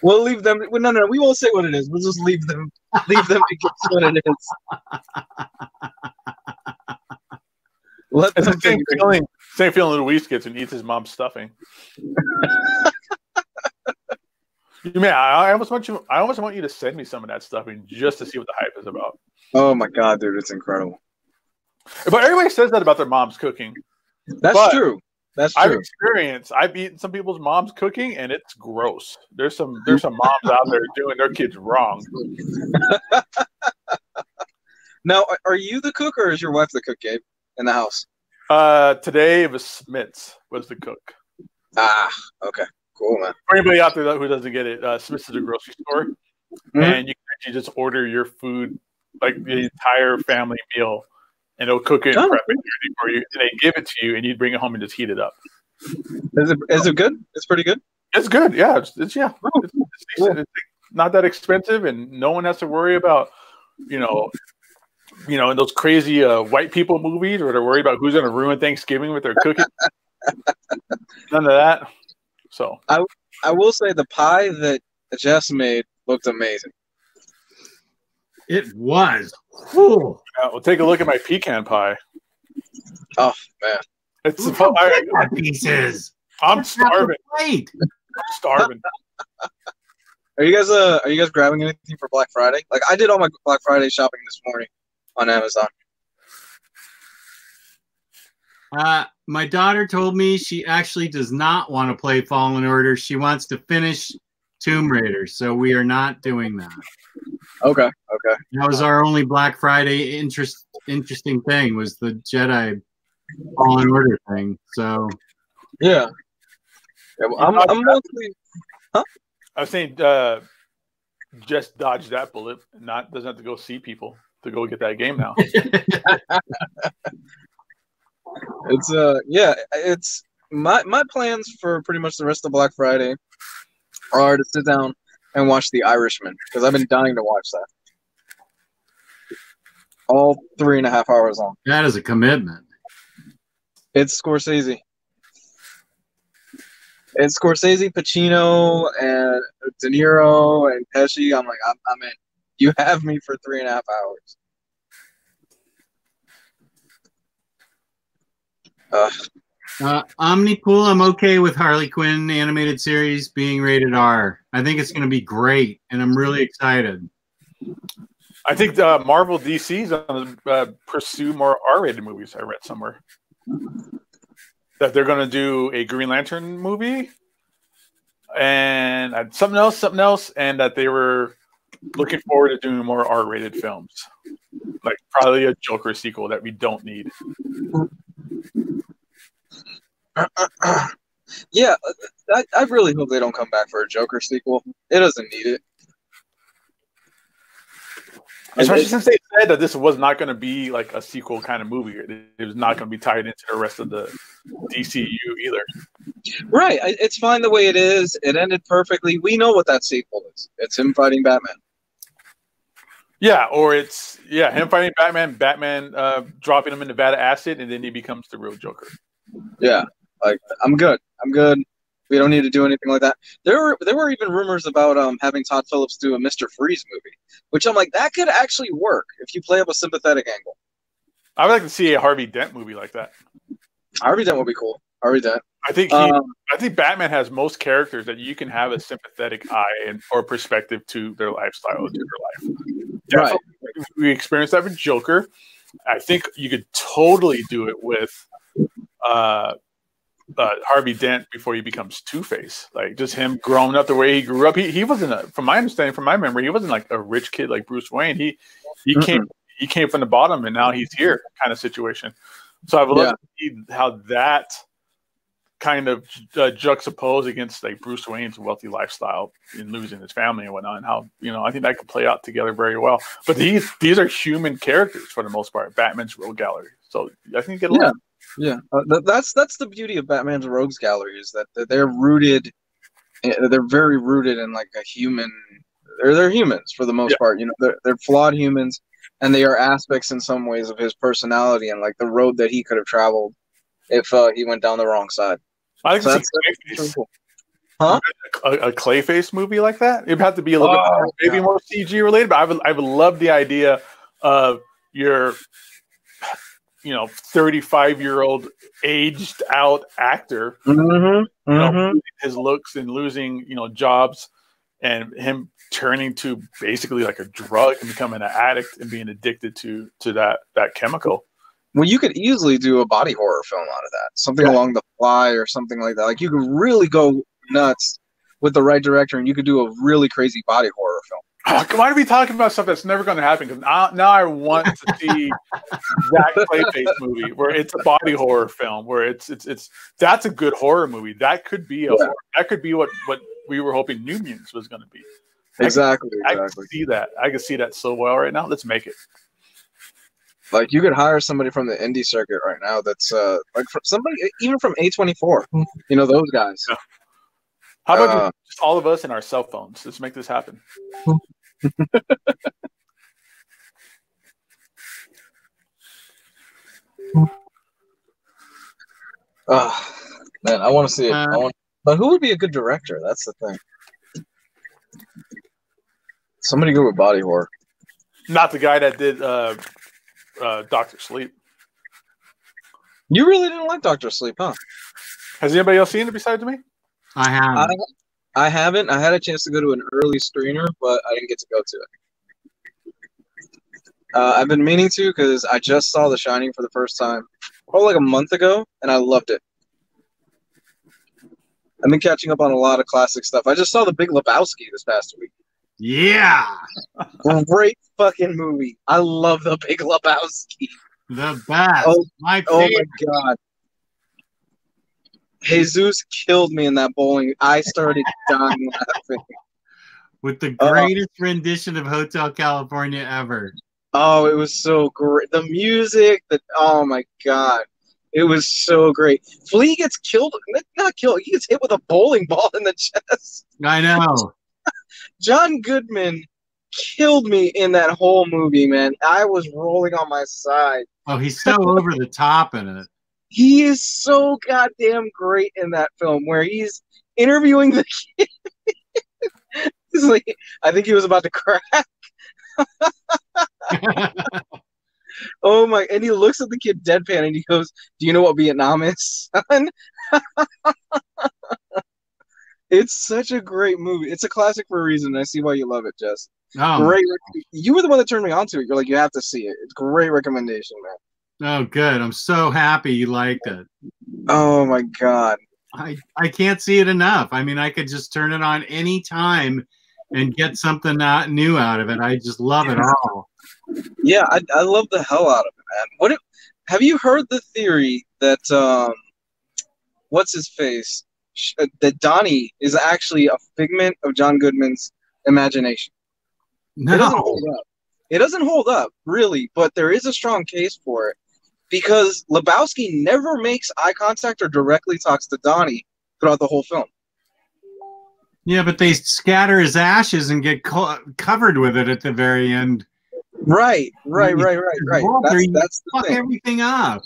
We'll leave them. No. We won't say what it is. We'll just leave them. Leave them to guess what it is. Let them same feeling Luis gets when he eats his mom's stuffing. I almost want you to send me some of that stuffing just to see what the hype is about. Oh my god, dude, it's incredible. But everybody says that about their mom's cooking. That's true. That's true. I've eaten some people's mom's cooking, and it's gross. There's some moms out there doing their kids wrong. Now, are you the cook or is your wife the cook, Gabe, in the house? Today it was Smits was the cook. Okay. Cool, man. For anybody out there who doesn't get it, Smith's is a grocery store, and you can actually just order your food, like the entire family meal, and they'll cook it and prep it for you. And they give it to you, and you bring it home and just heat it up. Is it good? It's pretty good. It's good. Yeah, it's decent. It's not that expensive, and no one has to worry about, in those crazy white people movies where they're worried about who's going to ruin Thanksgiving with their cooking. None of that. So I will say the pie that Jess made looked amazing. It was. Well, take a look at my pecan pie. Oh man, it's pieces. I'm starving. I'm starving. Are you guys grabbing anything for Black Friday? Like I did all my Black Friday shopping this morning on Amazon. my daughter told me she actually does not want to play Fallen Order. She wants to finish Tomb Raider, so we are not doing that. Okay, okay. That was our only Black Friday interesting thing, was the Jedi Fallen Order thing. So yeah, well, I'm mostly. Huh? I was saying, just dodge that bullet. Doesn't have to go see people to go get that game now. It's yeah, it's my plans for pretty much the rest of Black Friday are to sit down and watch The Irishman, because I've been dying to watch that. All 3.5 hours long. that is a commitment. It's Scorsese. It's Scorsese, Pacino, and De Niro, and Pesci. I'm like, I'm in. You have me for 3.5 hours. Omnipool, I'm okay with Harley Quinn animated series being rated R. I think it's going to be great, and I'm really excited. I think Marvel DC's going to pursue more R-rated movies. I read somewhere that they're going to do a Green Lantern movie and something else, and that they were looking forward to doing more R-rated films, like probably a Joker sequel that we don't need. Yeah, I really hope they don't come back for a Joker sequel. It doesn't need it. Especially since they said that this was not going to be like a sequel kind of movie. It was not going to be tied into the rest of the DCU either. Right. It's fine the way it is. It ended perfectly. We know what that sequel is. It's him fighting Batman. Yeah, or it's him fighting Batman dropping him in Nevada acid, and then he becomes the real Joker. Yeah. Like, I'm good. We don't need to do anything like that. There were even rumors about having Todd Phillips do a Mr. Freeze movie, which I'm like, that could actually work if you play up a sympathetic angle. I would like to see a Harvey Dent movie like that. Harvey Dent would be cool. Harvey Dent. I think Batman has most characters that you can have a sympathetic eye or perspective to their lifestyle, to their life. Definitely, right. We experienced that with Joker. I think you could totally do it with Harvey Dent before he becomes Two-Face. Like, just him growing up the way he grew up. He wasn't, from my understanding, from my memory, he wasn't like a rich kid like Bruce Wayne. He came from the bottom and now he's here kind of situation. So I would love to see how that kind of juxtaposed against like Bruce Wayne's wealthy lifestyle in losing his family and whatnot, and how, I think that could play out together very well. But these are human characters for the most part. Batman's Rogue Gallery. So I think it'll Yeah, that's the beauty of Batman's Rogues Gallery, is that they're rooted. They're very rooted in like a human. They're humans for the most part. They're flawed humans, and they are aspects in some ways of his personality and like the road that he could have traveled if he went down the wrong side. I think that's cool. Huh? A Clayface movie like that. It'd have to be a little bit maybe more CG related, but I would love the idea of your 35-year-old aged out actor, his looks and losing, jobs, and him turning to basically like a drug and becoming an addict and being addicted to that chemical. Well, you could easily do a body horror film out of that. Something along The Fly or something like that. Like, you could really go nuts with the right director, and you could do a really crazy body horror film. Why are we talking about stuff that's never going to happen? Because now I want to see that Clayface movie where it's a body horror film, where it's that's a good horror movie. That could be that could be what we were hoping New Mutants was going to be. Exactly. I can see that. I can see that so well right now. Let's make it. Like, you could hire somebody from the indie circuit right now that's like somebody even from A24. Those guys. Yeah. How about just all of us and our cell phones? Let's make this happen. Man, I want to see it. But who would be a good director? That's the thing. Somebody good with body horror. Not the guy that did Dr. Sleep. You really didn't like Dr. Sleep, huh? Has anybody else seen it besides me? I have. I haven't. I had a chance to go to an early screener, but I didn't get to go to it. I've been meaning to, because I just saw The Shining for the first time, like a month ago, and I loved it. I've been catching up on a lot of classic stuff. I just saw The Big Lebowski this past week. Yeah. Great fucking movie. I love The Big Lebowski. The best. Oh my God. Jesus killed me in that bowling. I started dying laughing. With the greatest rendition of Hotel California ever. Oh, it was so great. The music, oh my God. It was so great. Flea gets killed, not killed, he gets hit with a bowling ball in the chest. I know. John Goodman killed me in that whole movie, man. I was rolling on my side. Oh, he's so over the top in it. He is so goddamn great in that film where he's interviewing the kid. He's like, I think he was about to crack. Oh my, and he looks at the kid deadpan and he goes, do you know what Vietnam is, son? It's such a great movie. It's a classic for a reason. I see why you love it, Jess. Oh, great. You were the one that turned me onto it. You're like, you have to see it. It's a great recommendation, man. Oh, good. I'm so happy you liked it. Oh my God. I can't see it enough. I mean, I could just turn it on any time and get something new out of it. I just love it all. Yeah, I love the hell out of it, man. Have you heard the theory that what's his face? That Donnie is actually a figment of John Goodman's imagination? No. It doesn't hold up. It doesn't hold up, really, but there is a strong case for it because Lebowski never makes eye contact or directly talks to Donnie throughout the whole film. Yeah, but they scatter his ashes and get covered with it at the very end. Right. Walter, That's the fuck thing. everything up.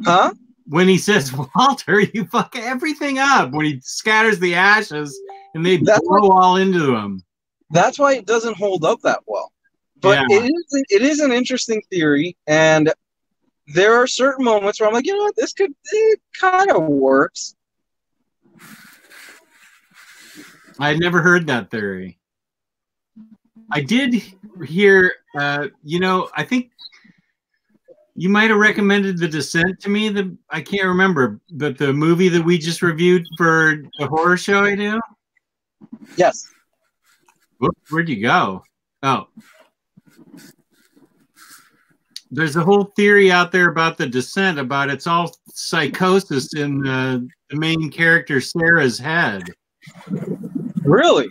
Huh? When he says, Walter, you fuck everything up. When he scatters the ashes and they blow all into him. That's why it doesn't hold up that well. But yeah. It is an interesting theory, and there are certain moments where I'm like, you know what, it kind of works. I had never heard that theory. I did hear, I think you might have recommended The Descent to me. I can't remember, but the movie that we just reviewed for the horror show I do? Yes. Where'd you go? Oh. There's a whole theory out there about The Descent, about it's all psychosis in the main character Sarah's head. Really?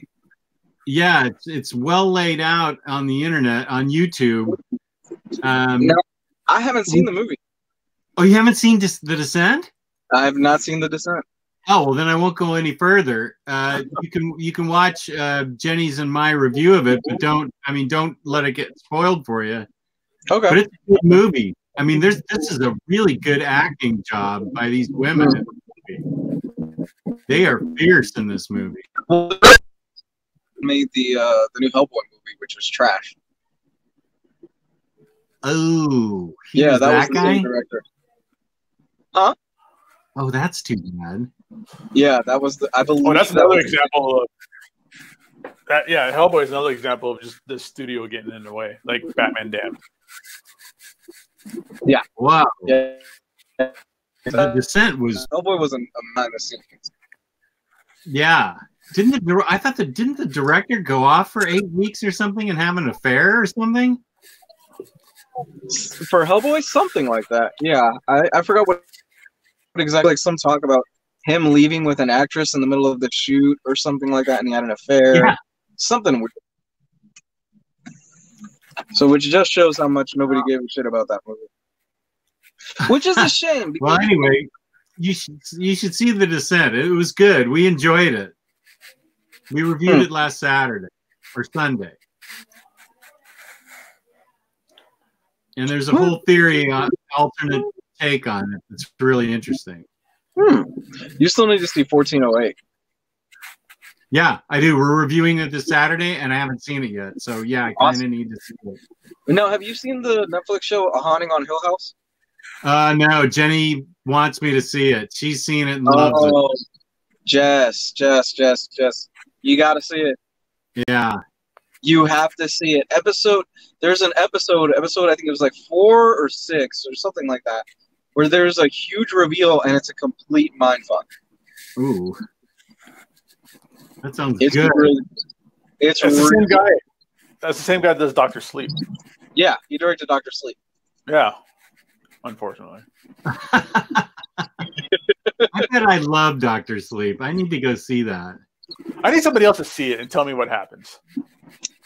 Yeah, it's well laid out on the internet, on YouTube. No, I haven't seen the movie. Oh, you haven't seen The Descent? I have not seen The Descent. Oh, well, then I won't go any further. You can watch Jenny's and my review of it, but don't let it get spoiled for you. Okay. But it's a good movie. I mean, this is a really good acting job by these women in the movie. They are fierce in this movie. Made the new Hellboy movie, which was trash. Oh, yeah, that was the guy? Same director. Huh? Oh, that's too bad. Yeah, that was I believe. Oh, that's another example of that. Yeah, Hellboy is another example of just the studio getting in the way, like Batman Damned. Yeah. Wow. Yeah. The Descent was Hellboy was a behind the scenes. Yeah. Didn't the director go off for 8 weeks or something and have an affair or something? For Hellboy, something like that. Yeah, I forgot what exactly. Like some talk about him leaving with an actress in the middle of the shoot or something like that, and he had an affair. Yeah. Something weird. So, which just shows how much nobody gave a shit about that movie. Which is a shame. Well, anyway, you should see The Descent. It was good. We enjoyed it. We reviewed it last Saturday or Sunday. And there's a whole theory on alternate take on it. It's really interesting. You still need to see 1408. Yeah, I do. We're reviewing it this Saturday, and I haven't seen it yet. So, yeah, I kind of need to see it. No, have you seen the Netflix show A Haunting on Hill House? No, Jenny wants me to see it. She's seen it and loves it. Jess. You got to see it. Yeah. You have to see it. There's an episode, I think it was like 4 or 6 or something like that, where there's a huge reveal and it's a complete mindfuck. Ooh, that sounds It's good. Really, it's the really same guy. That's the same guy that does Doctor Sleep. Yeah, he directed Doctor Sleep. Yeah, unfortunately. I bet I love Doctor Sleep. I need to go see that. I need somebody else to see it and tell me what happens.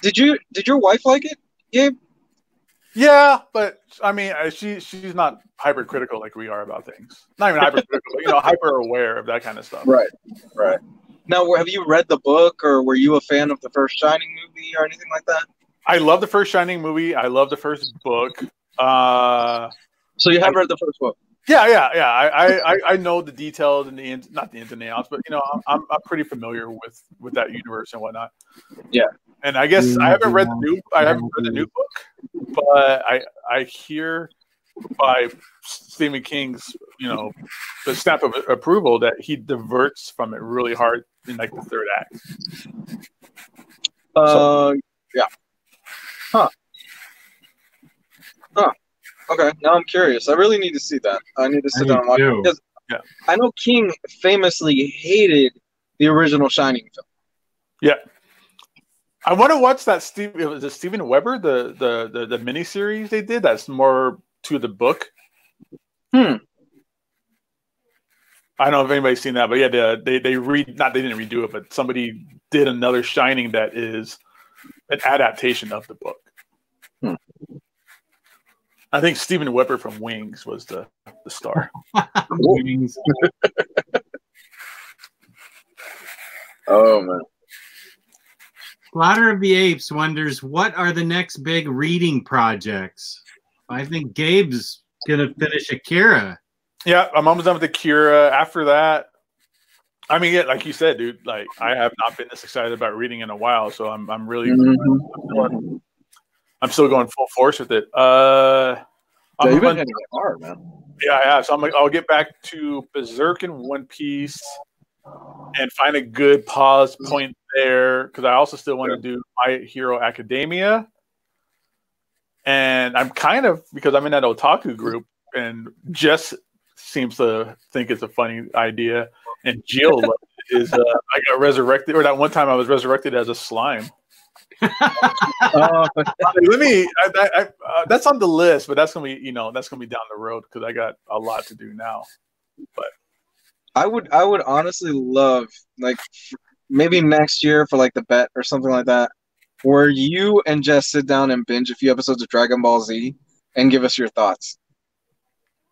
Did your wife like it, Gabe? Yeah, but I mean, she's not hypercritical like we are about things. Not even hypercritical, but hyper aware of that kind of stuff. Right. Now, have you read the book, or were you a fan of the first Shining movie or anything like that? I love the first Shining movie. I love the first book. So you have read the first book? Yeah. I know the details and not the ins and outs, but I'm pretty familiar with that universe and whatnot. Yeah. And I guess I haven't read the new book, but I hear by Stephen King's the stamp of approval that he diverts from it really hard in like the third act. Yeah. Huh. Okay, now I'm curious. I really need to see that. I need to sit down and watch it. Because I know King famously hated the original Shining film. Yeah. I want to watch that Steven Weber, the miniseries they did. That's more to the book. I don't know if anybody's seen that, but yeah, they didn't redo it, but somebody did another Shining that is an adaptation of the book. I think Steven Weber from Wings was the star. Wings. Oh man. Slaughter of the Apes wonders, what are the next big reading projects? I think Gabe's gonna finish Akira. Yeah, I'm almost done with Akira. After that, I mean, yeah, like you said, dude, like I have not been this excited about reading in a while, so I'm really I'm still going full force with it. You've been hitting it hard, man. Yeah, I have. So I'll get back to Berserk and One Piece and find a good pause point there, because I also still want to do My Hero Academia. And I'm kind of, because I'm in that otaku group, and Jess seems to think it's a funny idea, and Jill is I got resurrected, or that one time I was resurrected as a slime. That's on the list, but that's gonna be down the road, because I got a lot to do now. But I would honestly love, like, maybe next year for like the bet or something like that, where you and Jess sit down and binge a few episodes of Dragon Ball Z and give us your thoughts.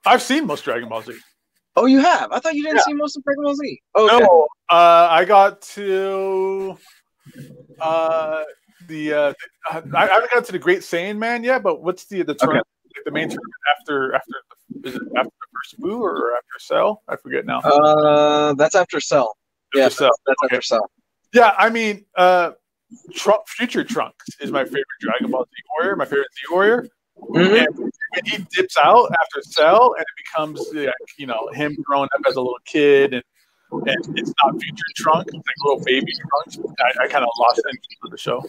I've seen most Dragon Ball Z. Oh, you have? I thought you didn't see most of Dragon Ball Z. Okay. No, I got to I haven't got to the Great Saiyan Man yet, but what's the tournament, like the main tournament after is it after the first Buu or after Cell? I forget now. That's after Cell. That's after Cell. Yeah, I mean, Future Trunks is my favorite Dragon Ball Z warrior. My favorite Z warrior. Mm-hmm. And he dips out after Cell, and it becomes him growing up as a little kid, and it's not Future Trunks, it's like little baby Trunks. I kind of lost interest in the show.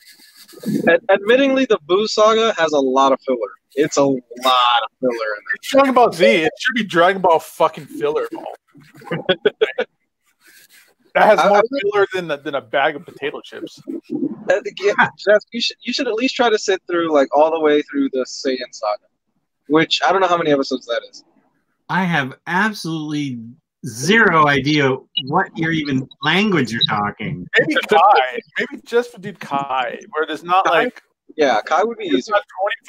Admittingly, the Buu saga has a lot of filler. It's a lot of filler in there. Dragon Ball Z, it should be Dragon Ball fucking filler ball. That has more filler than a bag of potato chips. Jeff, you should at least try to sit through like all the way through the Saiyan saga, which I don't know how many episodes that is. I have absolutely zero idea what language you're talking. Maybe Kai. Maybe just do Kai, where there's not like. Yeah, Kai would be easy.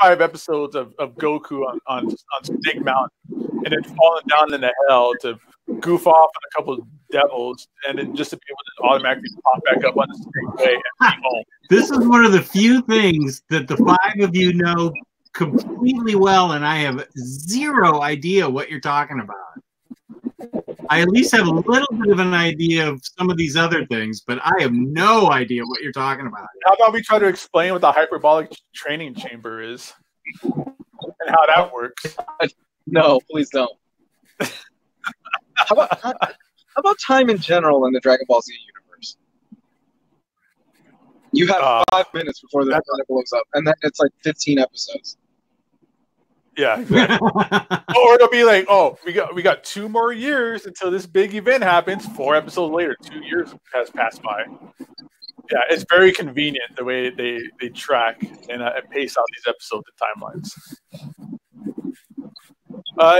25 episodes of Goku on Snake Mountain, and then falling down into hell to goof off on a couple of devils, and then just to be able to automatically pop back up on the straight way and be home. This is one of the few things that the five of you know completely well, and I have zero idea what you're talking about. I at least have a little bit of an idea of some of these other things, but I have no idea what you're talking about. How about we try to explain what the hyperbolic training chamber is and how that works? No, please don't. How about time in general in the Dragon Ball Z universe? You have 5 minutes before the planet blows up, and then it's like 15 episodes. Yeah, exactly. Or it'll be like, oh, we got 2 more years until this big event happens. 4 episodes later, 2 years has passed by. Yeah, it's very convenient the way they track and pace out these episodes and timelines.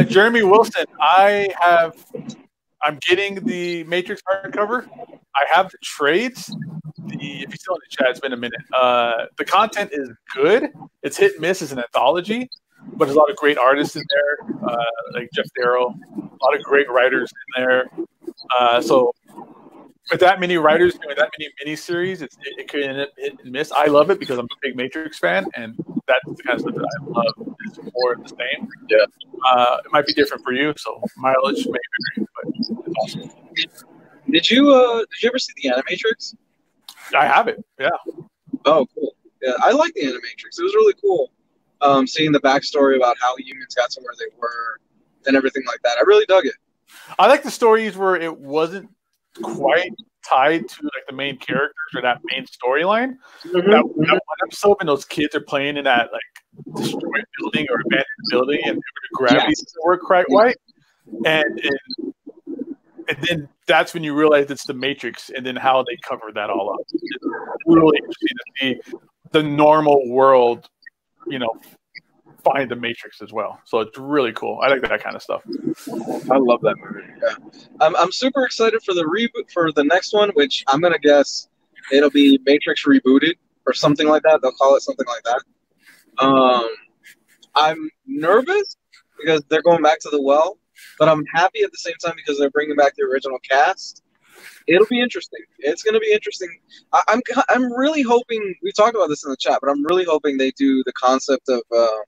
Jeremy Wilson, I'm getting the Matrix hardcover. I have the trades. If you're still in the chat, it's been a minute. The content is good. It's hit and miss as an anthology, but there's a lot of great artists in there, like Jeff Darrow. A lot of great writers in there. So with that many writers doing that many miniseries, it could end up hit and miss. I love it because I'm a big Matrix fan, and that's the kind of stuff that I love. Is more of the same. Yeah. It might be different for you, so mileage may vary, but it's awesome. Did you ever see the Animatrix? I have it. Yeah. Oh, cool. Yeah, I like the Animatrix. It was really cool. Seeing the backstory about how humans got to where they were and everything like that. I really dug it. I like the stories where it wasn't quite tied to like the main characters or that main storyline. That one episode when those kids are playing in that like destroyed building or abandoned building and the gravity doesn't work quite right, and then that's when you realize it's the Matrix, and then how they cover that all up. It's really interesting to see the normal world, find the Matrix as well. So it's really cool. I like that kind of stuff. I love that movie. Yeah, I'm super excited for the reboot for the next one, which I'm gonna guess it'll be Matrix Rebooted or something like that. They'll call it something like that. I'm nervous because they're going back to the well, but I'm happy at the same time because they're bringing back the original cast. It'll be interesting. It's going to be interesting. I'm really hoping, we talked about this in the chat, but I'm really hoping they do the concept of the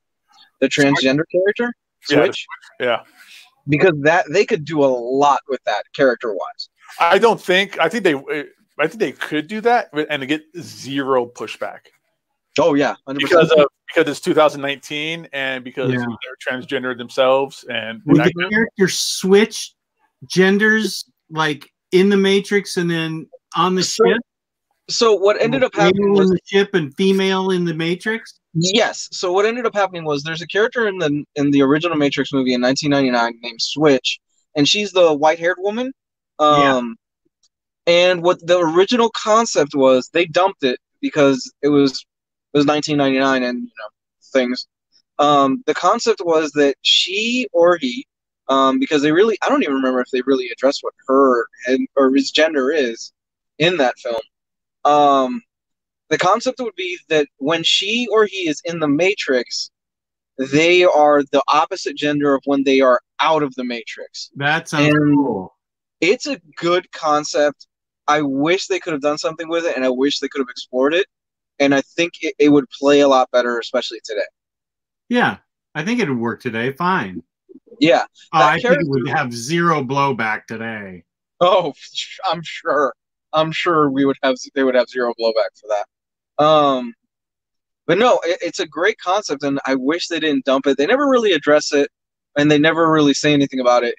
transgender character, Switch. Yeah. Because they could do a lot with that character-wise. I think they could do that and get zero pushback. Oh yeah, 100%. Because it's 2019 and because they're transgender themselves, and the character switch genders like in the Matrix and then on the ship. So what ended up happening was in the ship and female in the Matrix. Yes. So what ended up happening was there's a character in the original Matrix movie in 1999 named Switch, and she's the white-haired woman. And what the original concept was, they dumped it because it was 1999 and things. The concept was that she or he, because I don't even remember if they really addressed what her or his gender is in that film. The concept would be that when she or he is in the Matrix, they are the opposite gender of when they are out of the Matrix. That sounds cool. It's a good concept. I wish they could have done something with it, and I wish they could have explored it. And I think it would play a lot better, especially today. Yeah, I think it would work today. Fine. Yeah. I think it would have zero blowback today. Oh, I'm sure. I'm sure they would have zero blowback for that. But no, it's a great concept, and I wish they didn't dump it. They never really address it, and they never really say anything about it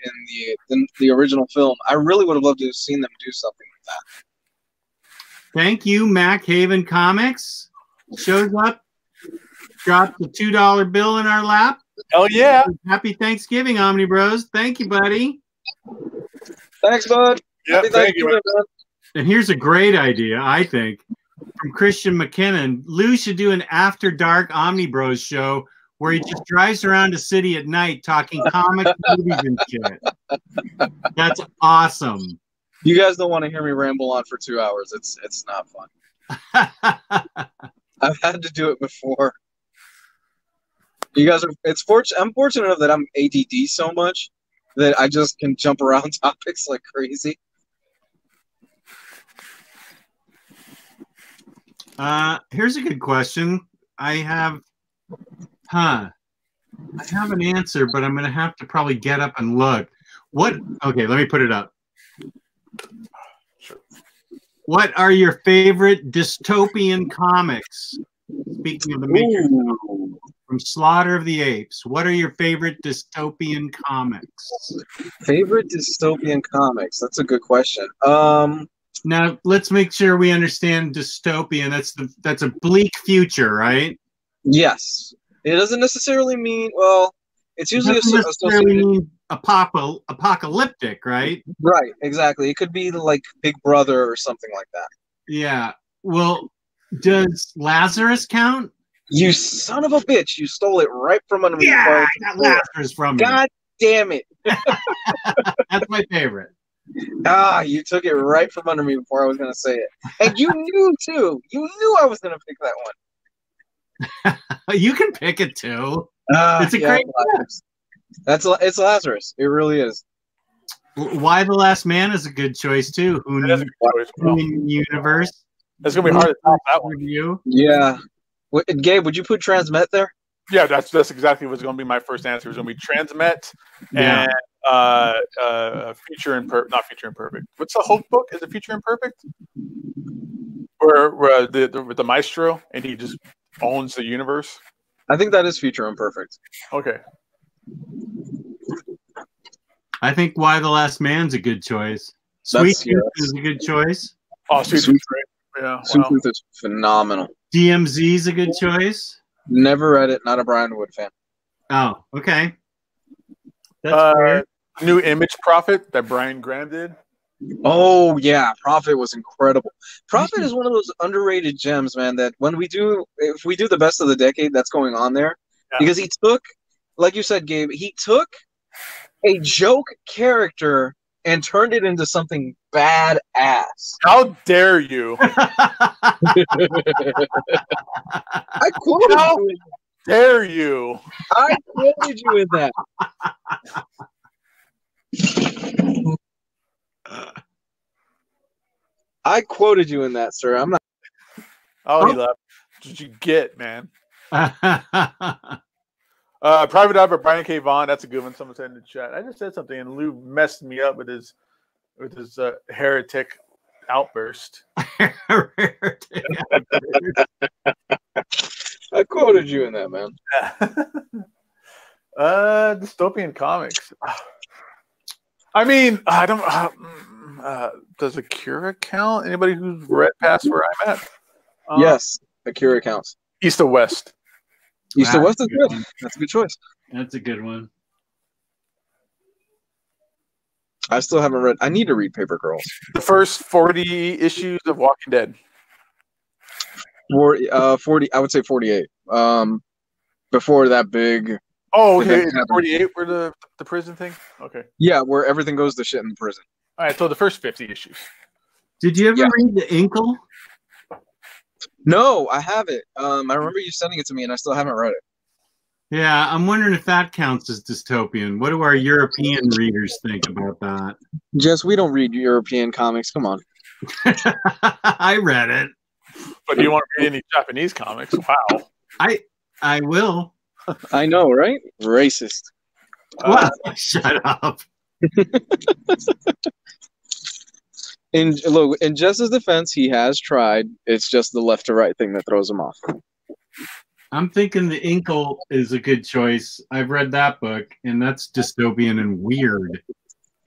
in the original film. I really would have loved to have seen them do something like that. Thank you, Mac Haven Comics. Shows up, dropped the $2 bill in our lap. Hell yeah. Happy Thanksgiving, OmniBros. Thank you, buddy. Thanks, bud. Yeah, thank you. Bud. And here's a great idea, I think, from Christian McKinnon. Lou should do an After Dark OmniBros show where he just drives around the city at night talking comic movies and shit. That's awesome. You guys don't want to hear me ramble on for 2 hours. It's not fun. I've had to do it before. You guys are. I'm fortunate enough that I'm ADD so much that I just can jump around topics like crazy. Here's a good question. I have an answer, but I'm going to have to probably get up and look. Okay, let me put it up. Sure. What are your favorite dystopian comics? Speaking of the Matrix, from Slaughter of the Apes, what are your favorite dystopian comics? Favorite dystopian comics? That's a good question. Now let's make sure we understand dystopian. That's a bleak future, right? Yes. It doesn't necessarily mean, well, it's usually doesn't necessarily associated. mean apocalyptic, right? Right, exactly. It could be like Big Brother or something like that. Yeah. Well, does Lazarus count? You son of a bitch! You stole it right from under me. Yeah, I got Lazarus from you. God damn it! That's my favorite. Ah, you took it right from under me before I was going to say it. And you knew, too. You knew I was going to pick that one. You can pick it, too. It's a great one. It's Lazarus. It really is. Why the Last Man is a good choice, too. Who in the universe? It's going to be hard to top that one. Yeah. Gabe, would you put Transmet there? Yeah, that's exactly what's going to be my first answer. It's going to be Transmet and Future Imperfect. Not Future Imperfect. What's the Hulk book? Is it Future Imperfect? Where the Maestro and he just owns the universe. I think that is Future Imperfect. Okay. I think Why the Last Man's a good choice. Sweet Tooth is a good choice. Oh, Sweet Tooth, yeah. Sweet Tooth is phenomenal. DMZ is a good choice. Never read it. Not a Brian Wood fan. Oh, okay. That's weird. New Image Prophet that Brian Graham did. Oh yeah, Prophet was incredible. Prophet is one of those underrated gems, man. That if we do the best of the decade, that's going on there, because he took, like you said, Gabe, he took a joke character and turned it into something badass. How dare you? I quoted How you. Dare you? I quoted you in that. I quoted you in that, sir. I'm not. Oh, he left. What did you get, man? Private Eye by Brian K. Vaughan. That's a good one. Someone said in the chat. I just said something, and Lou messed me up with his heretic outburst. I quoted you in that, man. Dystopian comics. I mean, I don't. Does Akira count? Anybody who's read past where I'm at? Yes, Akira counts. East to West. East to West is good. That's a good choice. That's a good one. I still haven't read. I need to read Paper Girls. The first 40 issues of Walking Dead. 40. I would say 48. Before that big. Oh, okay. 48 were the prison thing. Okay. Yeah, where everything goes to shit in the prison. All right. So the first 50 issues. Did you ever read the Inkle? No, I haven't. I remember you sending it to me, and I still haven't read it. Yeah, I'm wondering if that counts as dystopian. What do our European readers think about that? Jess, we don't read European comics. Come on. I read it. But do you want to read any Japanese comics? Wow. I will. I know, right? Racist. What? Shut up. In Jess's defense, he has tried. It's just the left to right thing that throws him off. I'm thinking the Inkle is a good choice. I've read that book, and that's dystopian and weird.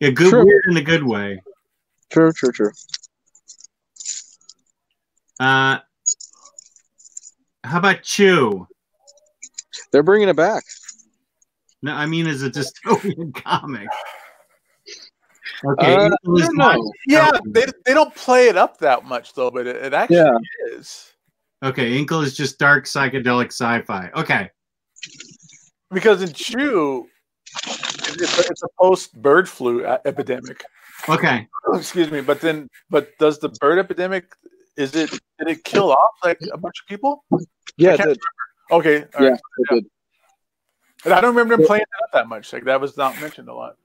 Weird in a good way. True. How about Chew? They're bringing it back. No, I mean as a dystopian comic. Okay. Yeah, they don't play it up that much though, but it actually is. Okay, Inkle is just dark psychedelic sci-fi. Okay. Because in Chew, it's a post-bird flu epidemic. Okay. Oh, excuse me, but does the bird epidemic, did it kill off like a bunch of people? Yeah, it did. Okay. All right. It did. And I don't remember them playing it up that much. Like that was not mentioned a lot.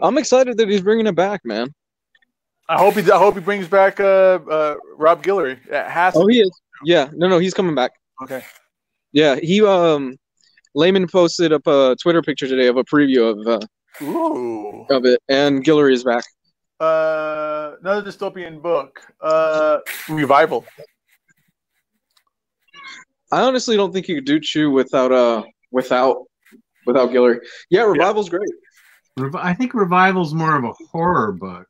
I'm excited that he's bringing it back, man. I hope he brings back Rob Guillory. He is. Yeah, no, he's coming back. Okay. Yeah, he Layman posted up a Twitter picture today of a preview of it, and Guillory is back. Another dystopian book, Revival. I honestly don't think you could do Chew without Guillory. Yeah, Revival's great. I think Revival's more of a horror book.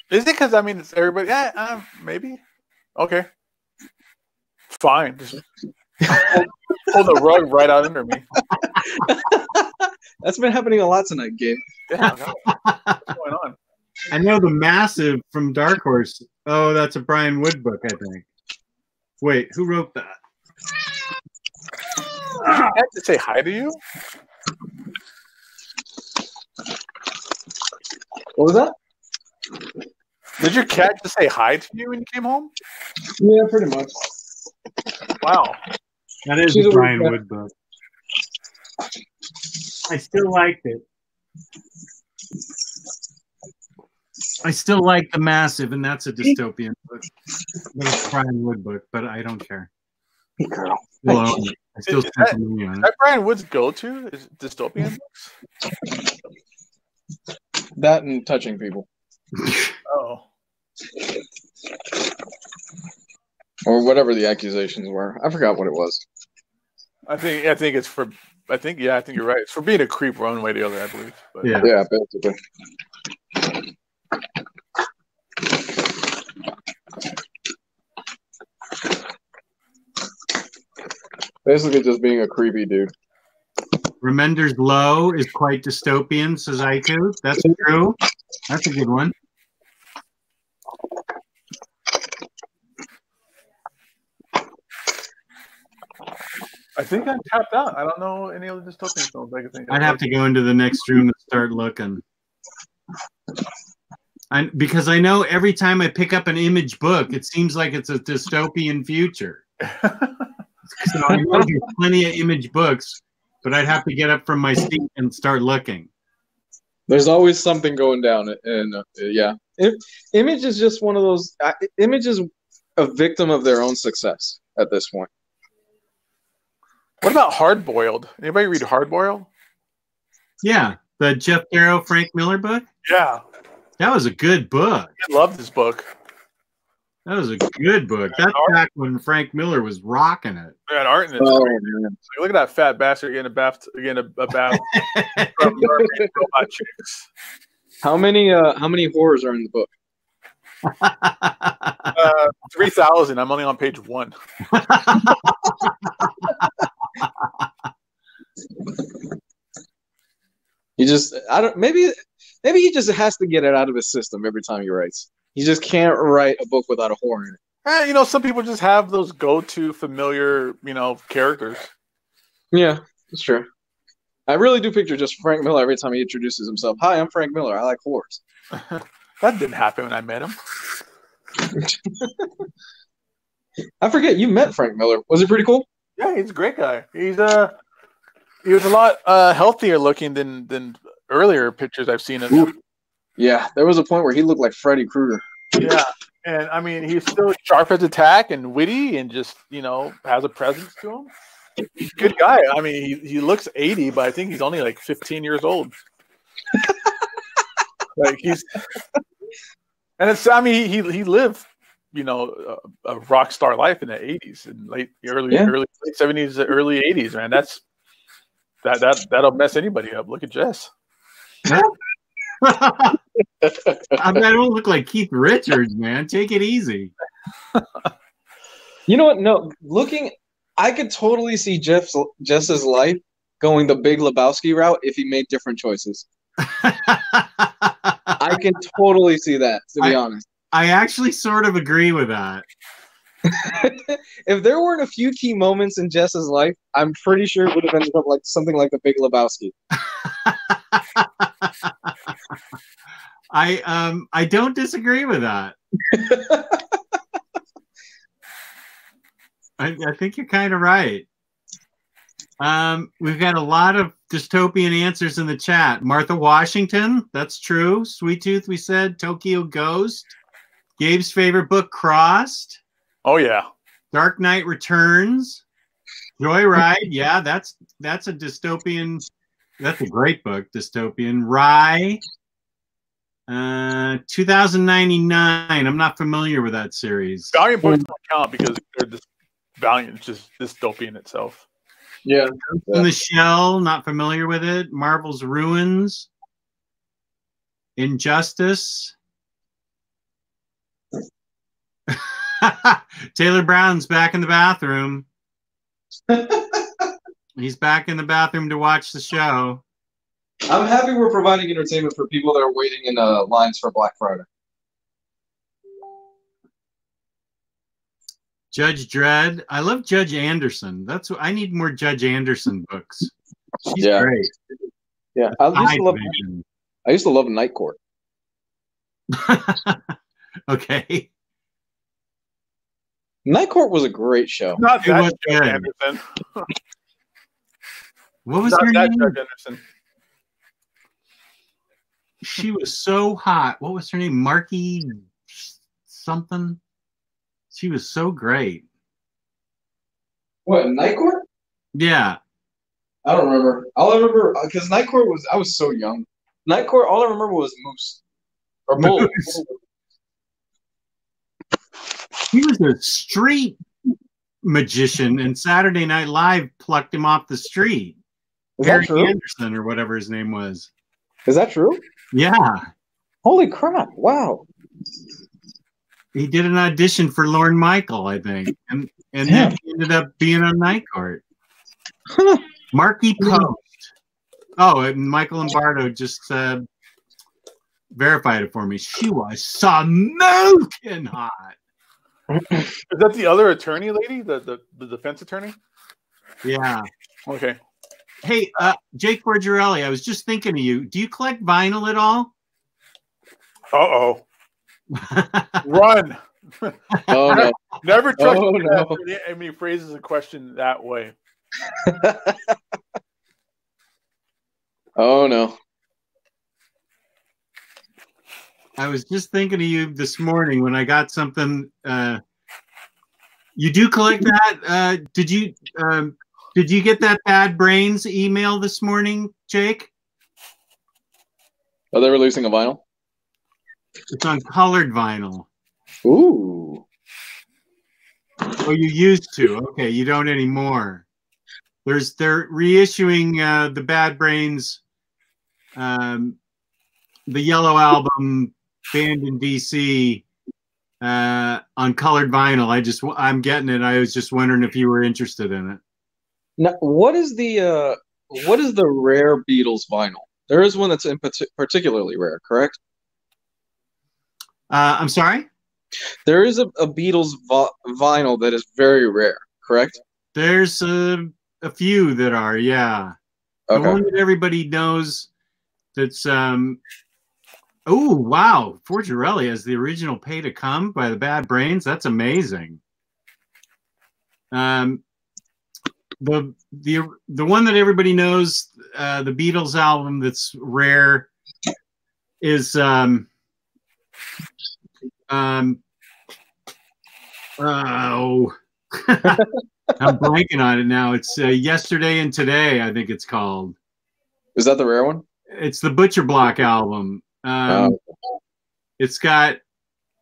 Is it? Because I mean, it's everybody. Yeah, maybe. Okay. Fine. Pull the rug right out under me. That's been happening a lot tonight, Gabe. Yeah, no. What's going on? I know the Massive from Dark Horse. Oh, that's a Brian Wood book, I think. Wait, who wrote that? I have to say hi to you. What was that? Did your cat just say hi to you when you came home? Yeah, pretty much. Wow. That is a Brian Wood book. I still liked it. I still like The Massive, and that's a dystopian book. That's a Brian Wood book, but I don't care. Hey, girl. Well, I still spend some money on it. That Brian Wood's go-to is dystopian books? That and touching people. Oh. Or whatever the accusations were. I forgot what it was. I think it's for. I think you're right. It's for being a creep one way or the other, I believe. But. Yeah, basically. Basically, just being a creepy dude. Remender's Low is quite dystopian, says Aiku. That's true. That's a good one. I think I'm tapped out. I don't know any other dystopian films I can think of. I'd have to go into the next room and start looking. Because I know every time I pick up an Image book, it seems like it's a dystopian future. So I know there's plenty of Image books, but I'd have to get up from my seat and start looking. There's always something going down, and yeah, Image is just one of those. Image is a victim of their own success at this point. What about Hard Boiled? Anybody read Hard Boiled? Yeah, the Jeff Darrow, Frank Miller book. Yeah, that was a good book. I love this book. That was a good book. That's back when Frank Miller was rocking it. That art in it. Oh, man. Look at that fat bastard getting a bath from robot chicks. How many horrors are in the book? 3,000. I'm only on page 1. Maybe he just has to get it out of his system every time he writes. He just can't write a book without a horror in it. Some people just have those go-to familiar, characters. Yeah, that's true. I really do picture just Frank Miller every time he introduces himself. Hi, I'm Frank Miller. I like horrors. That didn't happen when I met him. I forget, you met Frank Miller. Was he pretty cool? Yeah, he's a great guy. He was a lot healthier looking than earlier pictures I've seen of him. Yeah, there was a point where he looked like Freddy Krueger. Yeah, and I mean, he's still sharp as a tack and witty and just, has a presence to him. Good guy. I mean, he looks 80, but I think he's only like 15 years old. He lived, a rock star life in the 80s and late 70s, early 80s, man. That'll mess anybody up. Look at Jess. I don't look like Keith Richards, man. Take it easy. You know what? No, I could totally see Jess's life going the Big Lebowski route if he made different choices. I can totally see that, to be honest. I actually sort of agree with that. If there weren't a few key moments in Jess's life, I'm pretty sure it would have ended up like something like the Big Lebowski. I don't disagree with that. I think you're kind of right. We've got a lot of dystopian answers in the chat. Martha Washington, that's true. Sweet Tooth, we said. Tokyo Ghost. Gabe's favorite book, Crossed. Oh yeah. Dark Knight Returns. Joyride, yeah, that's a dystopian. That's a great book, dystopian. Rye. 2099. I'm not familiar with that series. Valiant books don't count because they're Valiant, just dystopian itself. Yeah. In the Shell, not familiar with it. Marvel's Ruins. Injustice. Taylor Brown's back in the bathroom. He's back in the bathroom to watch the show. I'm happy we're providing entertainment for people that are waiting in lines for Black Friday. Judge Dredd. I love Judge Anderson. That's what I need more Judge Anderson books. She's great. Yeah, I used to love Night Court. Okay. Night Court was a great show. Not that Judge Anderson. What was her name? Judge Anderson. She was so hot. What was her name? Marky something. She was so great. What, Night Court? Yeah. I don't remember. All I remember, because Night Court was, I was so young. Night Court, all I remember was Moose. Or Bull. Moose. He was a street magician, and Saturday Night Live plucked him off the street. Harry Anderson, or whatever his name was. Is that true? Yeah. Holy crap. Wow. He did an audition for Lorne Michael, I think. And then he ended up being on Night Court. Marky Post. Oh, and Michael Lombardo just verified it for me. She was smoking hot. Is that the other attorney lady? The defense attorney? Yeah. Okay. Hey, Jake Borgerelli, I was just thinking of you. Do you collect vinyl at all? Uh-oh. Run. Oh, no. Never trust me phrases a question that way. Oh, no. I was just thinking of you this morning when I got something. You do collect that? Did you get that Bad Brains email this morning, Jake? Are they releasing a vinyl? It's on colored vinyl. Ooh. Oh, you used to. Okay, you don't anymore. They're reissuing the Bad Brains, the Yellow album, banned in DC, on colored vinyl. I'm getting it. I was just wondering if you were interested in it. Now, what is the rare Beatles vinyl? There is one that's particularly rare, correct? I'm sorry? There is a Beatles vinyl that is very rare, correct? There's a few that are, yeah. Okay. The one that everybody knows that's, oh, wow. Forgerelli has the original Pay to Come by the Bad Brains. That's amazing. The one that everybody knows, the Beatles album that's rare is oh, I'm blanking on it now. It's Yesterday and Today, I think it's called. Is that the rare one? It's the Butcher Block album. It's got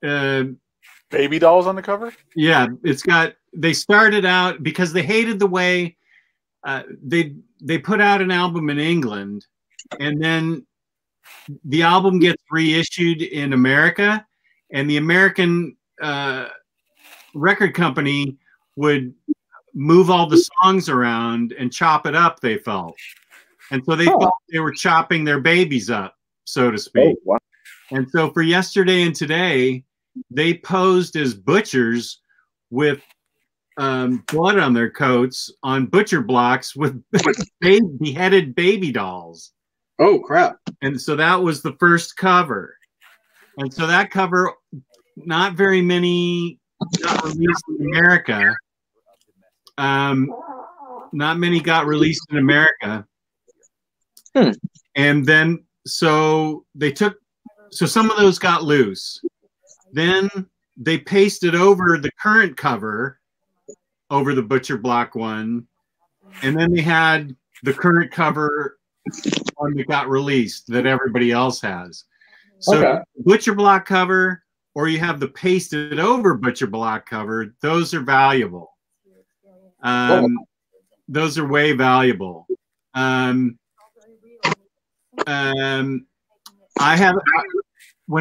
baby dolls on the cover. Yeah, it's got. They started out because they hated the way they put out an album in England, and then the album gets reissued in America, and the American record company would move all the songs around and chop it up, they felt. And so they thought they were chopping their babies up, so to speak. Oh, wow. And so for Yesterday and Today, they posed as butchers with blood on their coats on butcher blocks with beheaded baby dolls. Oh, crap. And so that was the first cover. And so that cover, not very many got released in America. Not many got released in America. And then, so some of those got loose. Then they pasted over the current cover over the Butcher Block one. And then they had the current cover one that got released that everybody else has. So Butcher Block cover, or you have the pasted over Butcher Block cover, those are valuable. Those are way valuable. When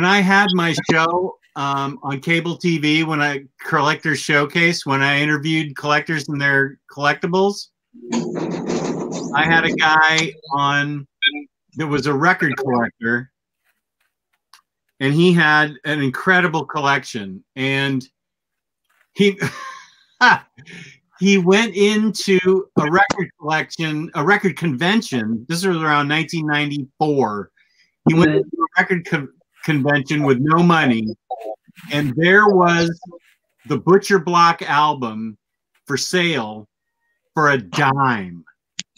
I had my show on cable TV when I Collectors Showcase, when I interviewed collectors and their collectibles. I had a guy on that was a record collector, and he had an incredible collection. And he he went into a record convention. This was around 1994. He went into a record convention with no money, and there was the Butcher Block album for sale for $0.10.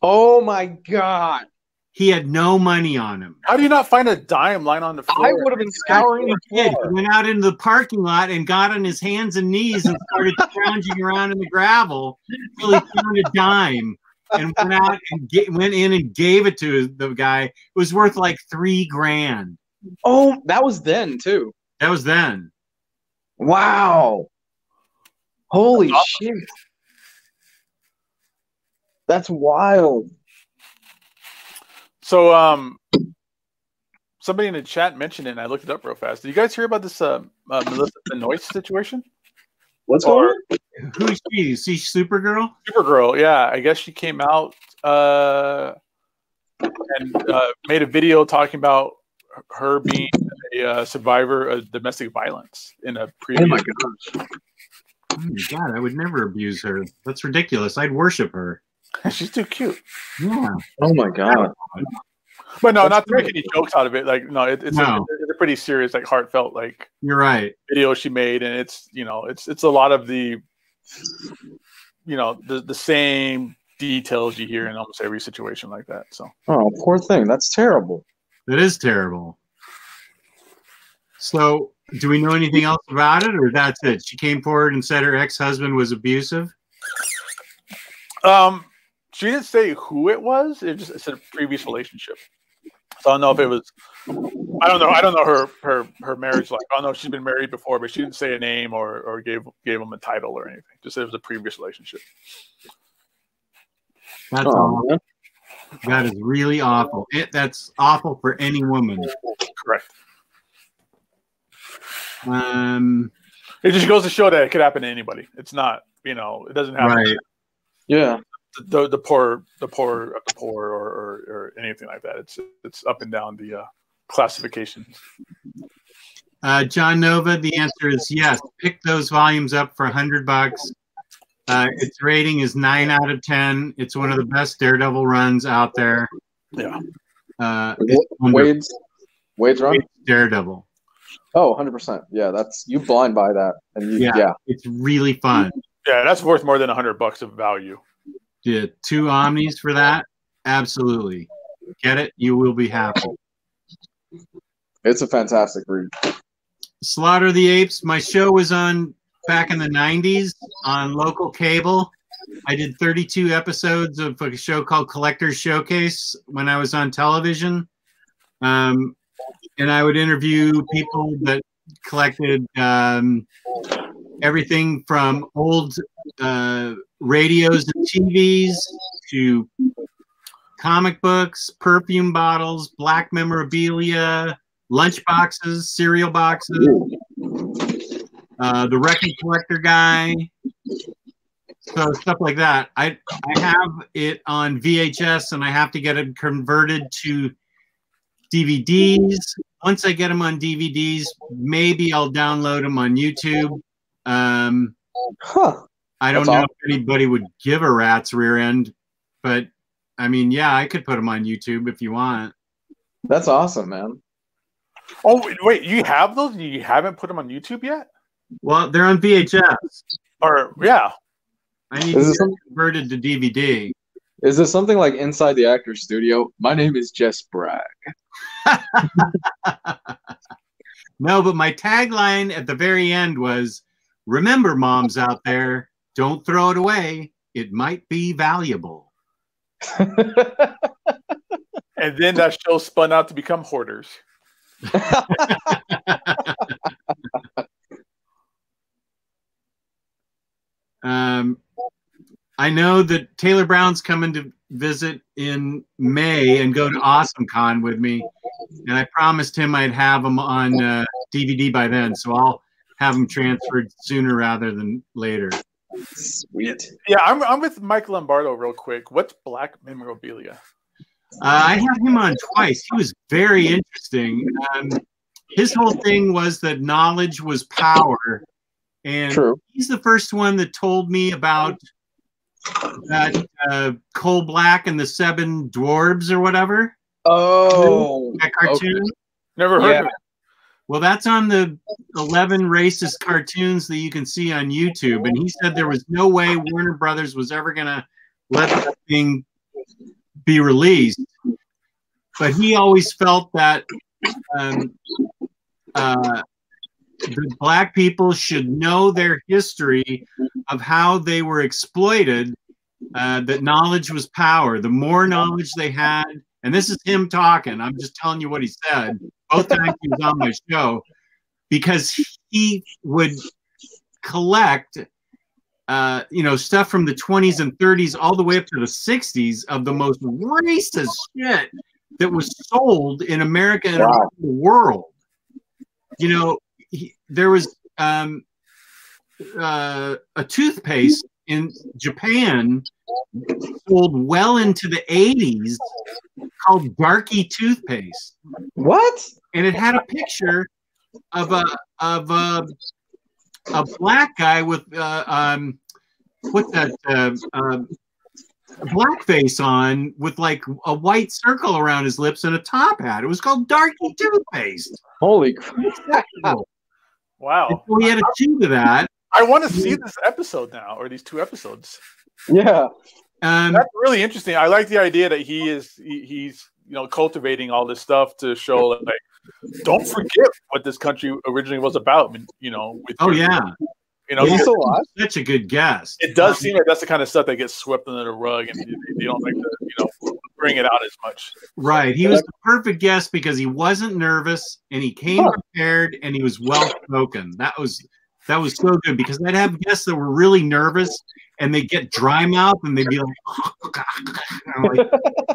Oh my God. He had no money on him. How do you not find a dime lying on the floor? I would have been scouring the floor. He went out into the parking lot and got on his hands and knees and started scrounging around in the gravel until he found $0.10 and went out and went in and gave it to the guy. It was worth like $3,000. Oh, that was then too. That was then. Wow. Holy shit. That's wild. So, somebody in the chat mentioned it, and I looked it up real fast. Did you guys hear about this Melissa Benoist situation? What's going on? Who's she? Is she Supergirl? Supergirl, yeah. I guess she came out and made a video talking about her being a survivor of domestic violence in a previous. Oh my gosh. Oh my God, I would never abuse her. That's ridiculous. I'd worship her. She's too cute. Yeah. Oh my God. But no, That's not to make any jokes out of it. Like, no, it's a pretty serious, like, heartfelt, like, you're right, video she made, and it's, you know, it's a lot of the, you know, the same details you hear in almost every situation like that. So. Oh, poor thing. That's terrible. That is terrible. So, do we know anything else about it, or that's it? She came forward and said her ex-husband was abusive. She didn't say who it was. It said a previous relationship. So I don't know if it was. I don't know her marriage life. I don't know if she's been married before, but she didn't say a name or gave him a title or anything. Just said it was a previous relationship. That's awful. That is really awful. That's awful for any woman. Correct. It just goes to show that it could happen to anybody. It's not, you know, it doesn't happen. Right. Yeah. The poor or anything like that. It's up and down the classifications. John Nova, the answer is yes. Pick those volumes up for $100. Its rating is 9 out of 10. It's one of the best Daredevil runs out there. Yeah. Wade's run? Daredevil. Oh, 100%. Yeah, that's you blind by that. And yeah, it's really fun. Yeah, that's worth more than $100 of value. Yeah, 2 Omnis for that? Absolutely. Get it? You will be happy. It's a fantastic read. Slaughter the Apes. My show was on back in the 90s on local cable. I did 32 episodes of a show called Collectors Showcase when I was on television. And I would interview people that collected everything from old radios and TVs to comic books, perfume bottles, black memorabilia, lunch boxes, cereal boxes, the record collector guy, so stuff like that. I have it on VHS and I have to get it converted to DVDs. Once I get them on DVDs, maybe I'll download them on YouTube. I don't know if anybody would give a rat's rear end, but I mean, yeah, I could put them on YouTube if you want. That's awesome, man. Oh, wait, you have those? You haven't put them on YouTube yet? Well, they're on VHS. Or, yeah. I need to get them converted to DVD. Is this something like Inside the Actor's Studio? My name is Jess Bragg. No, but my tagline at the very end was, remember, moms out there, don't throw it away. It might be valuable. And then that show spun out to become Hoarders. I know that Taylor Brown's coming to visit in May and go to AwesomeCon with me, and I promised him I'd have him on DVD by then, so I'll have them transferred sooner rather than later. Sweet. Yeah, I'm with Mike Lombardo real quick. What's black memorabilia? I had him on twice. He was very interesting. His whole thing was that knowledge was power. And True. He's the first one that told me about that Coal Black and the Seven Dwarves or whatever. Oh. That cartoon. Okay. Never heard of it. Well, that's on the 11 racist cartoons that you can see on YouTube. And he said there was no way Warner Brothers was ever going to let that thing be released. But he always felt that the black people should know their history of how they were exploited, that knowledge was power. The more knowledge they had, and this is him talking, I'm just telling you what he said, both times he was on my show, because he would collect stuff from the 20s and 30s all the way up to the 60s of the most racist shit that was sold in America and around the world. There was a toothpaste in Japan sold well into the 80s called Darky toothpaste. What? And it had a picture of a black guy with blackface on with like a white circle around his lips and a top hat. It was called Darky toothpaste. Holy crap. Wow. So we had a chew to that. I want to see this episode now, or these 2 episodes. Yeah. That's really interesting. I like the idea that he's cultivating all this stuff to show like don't forget what this country originally was about. He's such a good guest. It does seem like that's the kind of stuff that gets swept under the rug, and they don't like to bring it out as much. Right. He was the perfect guest because he wasn't nervous and he came prepared and he was well spoken. That was so good, because I'd have guests that were really nervous and they get dry mouth and they'd be like,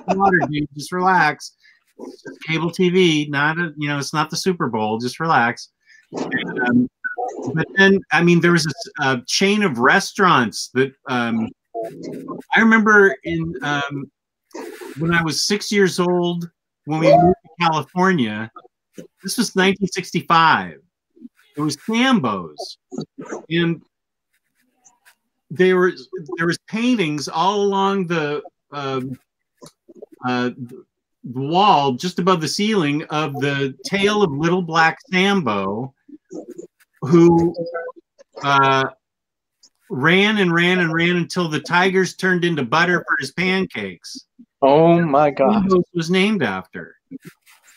water, dude, just relax. It's just cable TV, it's not the Super Bowl. Just relax. And, but then, there was a chain of restaurants that I remember when I was 6 years old, when we moved to California. This was 1965. It was Sambo's, and there was paintings all along the wall, just above the ceiling, of the tail of little black Sambo, who ran and ran and ran until the tigers turned into butter for his pancakes. Oh my God! Was named after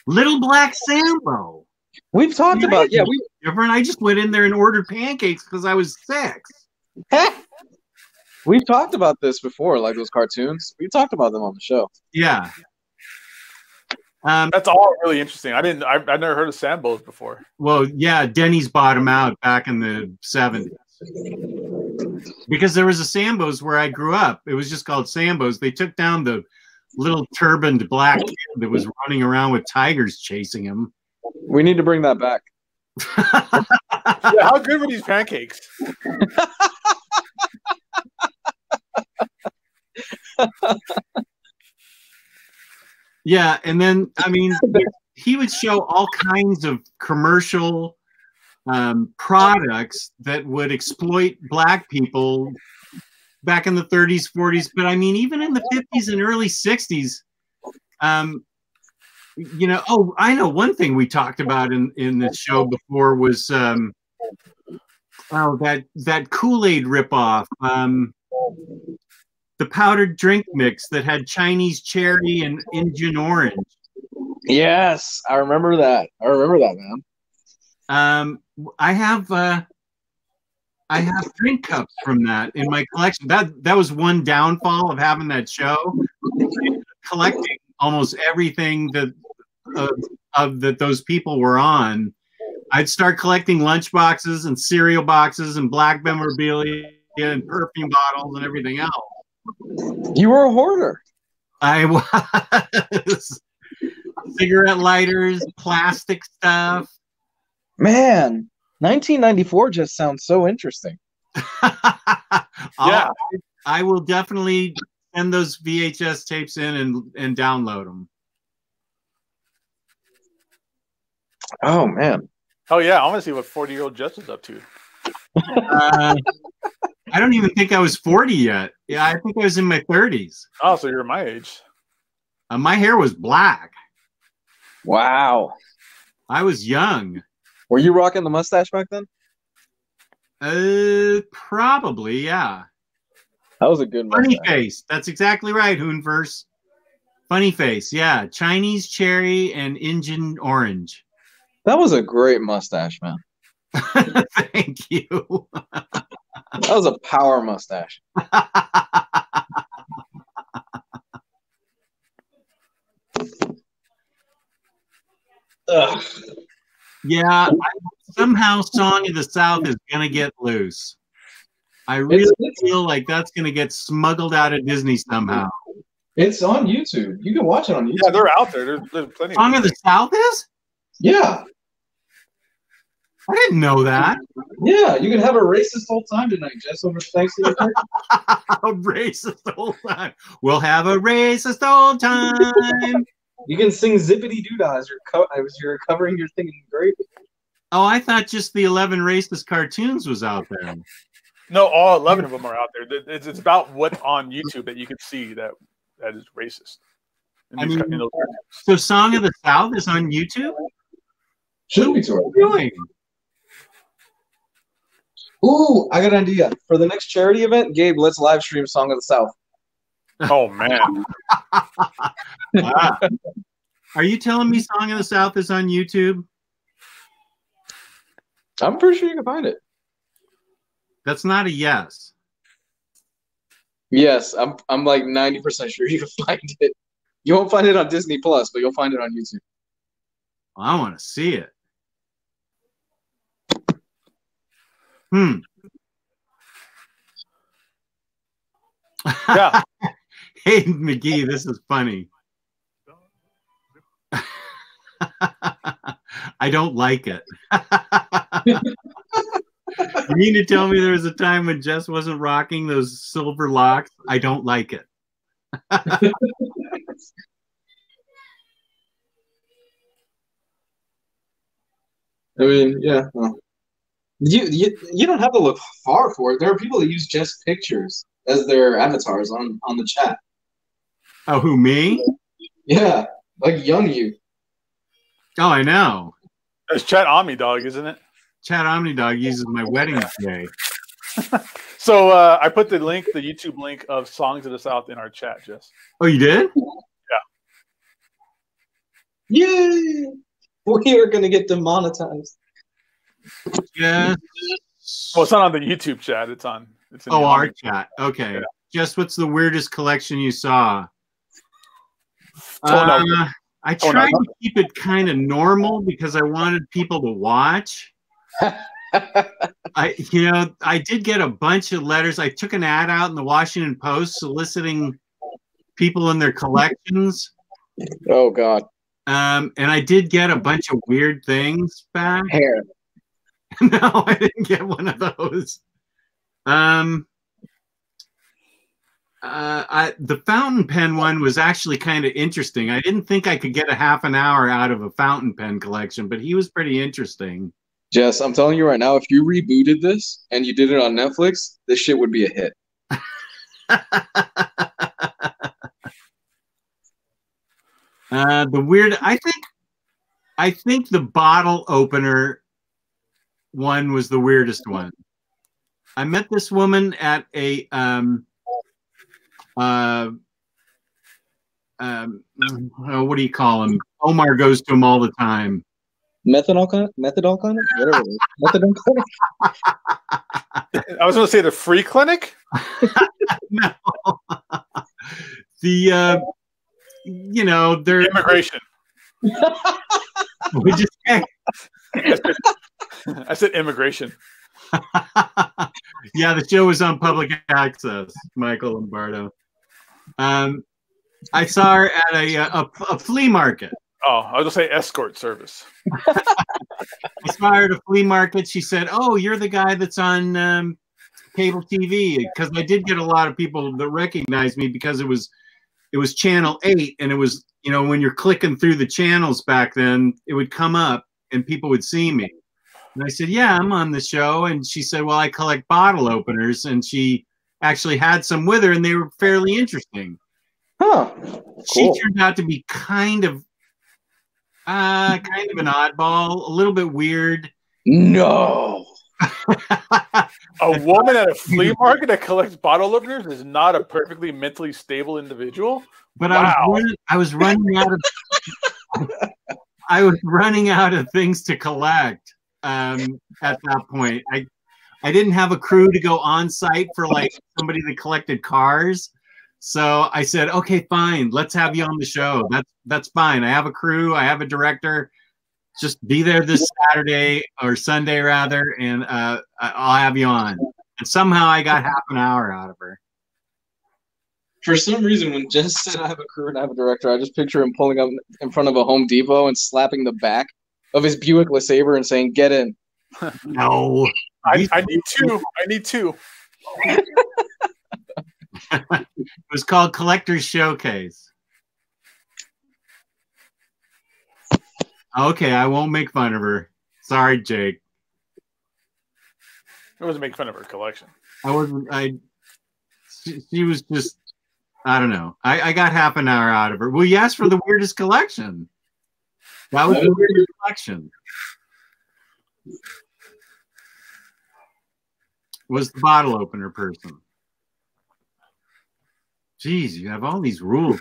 Little Black Sambo. We've talked about I just went in there and ordered pancakes because I was 6. We've talked about this before, like those cartoons. We talked about them on the show. Yeah. That's all really interesting. I've never heard of Sambo's before. Well, yeah, Denny's bought them out back in the 70s. Because there was a Sambo's where I grew up. It was just called Sambo's. They took down the little turbaned black kid that was running around with tigers chasing him. We need to bring that back. Yeah, how good were these pancakes? Yeah, and then he would show all kinds of commercial products that would exploit black people back in the 30s, 40s, but even in the 50s and early 60s. I know one thing we talked about in this show before was that Kool-Aid ripoff, the powdered drink mix that had Chinese cherry and Indian orange. Yes, I remember that. Man. I have drink cups from that in my collection. That was one downfall of having that show. Collecting almost everything that those people were on. I'd start collecting lunch boxes and cereal boxes and black memorabilia and perfume bottles and everything else. You were a hoarder. I was. Cigarette lighters, plastic stuff. Man, 1994 just sounds so interesting. Yeah. I will definitely send those VHS tapes in and download them. Oh, man. Oh, yeah. I want to see what 40-year-old Jess is up to. I don't even think I was 40 yet. Yeah, I think I was in my 30s. Oh, so you're my age. My hair was black. Wow. I was young. Were you rocking the mustache back then? Probably, yeah. That was a good mustache. Funny face. That's exactly right, Hoonverse. Funny face, yeah. Chinese cherry and Indian orange. That was a great mustache, man. Thank you. That was a power mustache. Ugh. Yeah, somehow Song of the South is going to get loose. I really feel like that's going to get smuggled out of Disney somehow. It's on YouTube. You can watch it on YouTube. Yeah, they're out there. There's plenty. Song of the South is? Yeah. I didn't know that. Yeah, you can have a racist whole time tonight, Jess, over Thanksgiving. A racist old time. We'll have a racist old time. You can sing Zippity Doodah as you're covering your thing in gravy. Oh, I thought just the 11 racist cartoons was out there. No, all 11 of them are out there. It's about what's on YouTube that you can see that is racist. So Song of the South is on YouTube? Should be sort of. Doing? Ooh, I got an idea. For the next charity event, Gabe, let's live stream Song of the South. Oh, man. Are you telling me Song of the South is on YouTube? I'm pretty sure you can find it. That's not a yes. Yes, I'm like 90% sure you can find it. You won't find it on Disney Plus, but you'll find it on YouTube. Well, I want to see it. Yeah. Hayden McGee, this is funny. I don't like it. You mean to tell me there was a time when Jess wasn't rocking those silver locks? I don't like it. I mean, yeah. Well. You don't have to look far for it. There are people that use Jess pictures as their avatars on the chat. Oh, who, me? Yeah, like young you. Oh, I know. It's Chat Omnidog, isn't it? Chat Omnidog uses my wedding day. So I put the YouTube link of Songs of the South in our chat, Jess. Oh, you did? Yeah. Yay! We are going to get demonetized. Yeah. Well, it's not on the YouTube chat. It's in our chat. Okay. Yeah. Jess, what's the weirdest collection you saw? I tried to keep it kind of normal because I wanted people to watch. I did get a bunch of letters. I took an ad out in the Washington Post soliciting people in their collections. Oh God. And I did get a bunch of weird things back. Hair. No, I didn't get one of those. The fountain pen one was actually kind of interesting. I didn't think I could get a half an hour out of a fountain pen collection, but he was pretty interesting. Jess, I'm telling you right now, if you rebooted this and you did it on Netflix, this shit would be a hit. The weird, I think the bottle opener one was the weirdest one. I met this woman at a what do you call him? Omar goes to him all the time. Methadone clinic? Whatever it is. Methadone clinic? I was going to say the free clinic? No. The, they're... Immigration. What'd you say? I said immigration. Yeah, the show was on public access, Michael Lombardo. I saw her at a flea market. Oh, I was going to say escort service. I saw her at a flea market. She said, "Oh, you're the guy that's on cable TV," because I did get a lot of people that recognized me because it was Channel 8, and it was, you know, when you're clicking through the channels back then, it would come up and people would see me. And I said, "Yeah, I'm on the show." And she said, "Well, I collect bottle openers," and she actually had some with her, and they were fairly interesting. Huh. Cool. She turned out to be kind of an oddball, a little bit weird. No. A woman at a flea market that collects bottle openers is not a perfectly mentally stable individual. But wow. I was running out of I was running out of things to collect at that point. I didn't have a crew to go on site for like somebody that collected cars. So I said, "Okay, fine, let's have you on the show. That's fine. I have a crew, I have a director. Just be there this Saturday or Sunday rather, and I'll have you on." And somehow I got half an hour out of her. For some reason, when Jess said I have a crew and I have a director, I just picture him pulling up in front of a Home Depot and slapping the back of his Buick LeSabre and saying, "Get in." No. I need two. I need two. It was called Collector's Showcase. Okay, I won't make fun of her. Sorry, Jake. It wasn't making fun of her collection. I wasn't. She was just. I don't know. I got half an hour out of her. Well, you asked for the weirdest collection. That was the weirdest collection. Was the bottle opener person. Jeez, you have all these rules.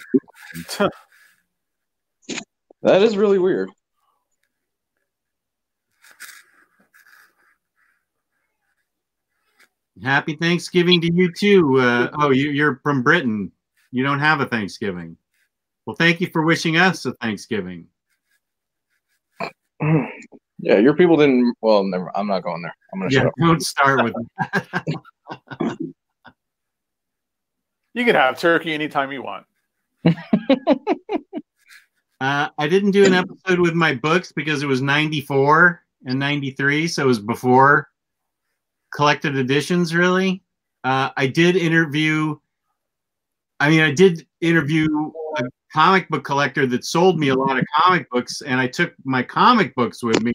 That is really weird. Happy Thanksgiving to you too. Oh, you're from Britain. You don't have a Thanksgiving. Well, thank you for wishing us a Thanksgiving. Yeah, your people didn't. Well, never. I'm not going there. I'm gonna shut up. Don't start with that. You can have turkey anytime you want. I didn't do an episode with my books because it was 94 and 93, so it was before collected editions, really. I did interview a comic book collector that sold me a lot of comic books, and I took my comic books with me.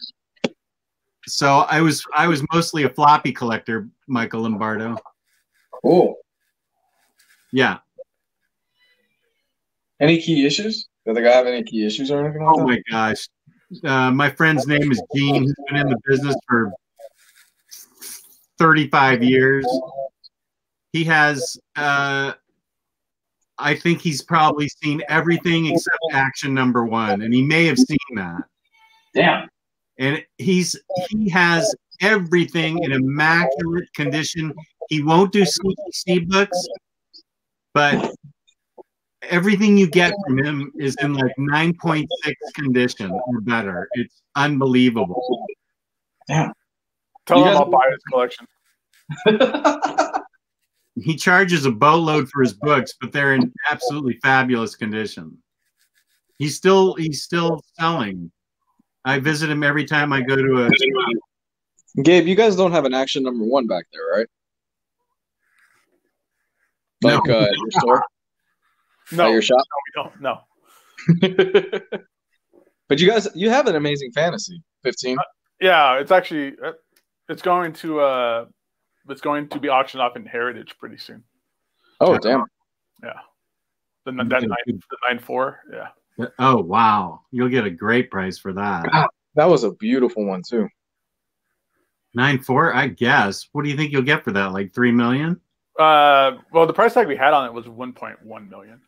So I was mostly a floppy collector, Michael Lombardo. Cool. Yeah. Any key issues? Does the guy have any key issues or anything like that? Oh my gosh. My friend's name is Gene. He's been in the business for 35 years. He has, I think he's probably seen everything except Action #1, and he may have seen that. Damn. And he has everything in immaculate condition. He won't do CPC books, but everything you get from him is in like 9.6 condition or better. It's unbelievable. Damn. Tell him I'll buy his collection. He charges a boatload for his books, but they're in absolutely fabulous condition. He's still selling. I visit him every time I go to a. Gabe, you guys don't have an Action #1 back there, right? Like No. your store? No, your shop? No, we don't. No. But you have an amazing fantasy 15. Yeah, it's actually it's going to be auctioned off in Heritage pretty soon. Oh damn! Yeah, the 9.4. Yeah. Oh wow! You'll get a great price for that. God, that was a beautiful one too. 9.4, I guess. What do you think you'll get for that? Like $3 million? Well, the price tag we had on it was 1.1 million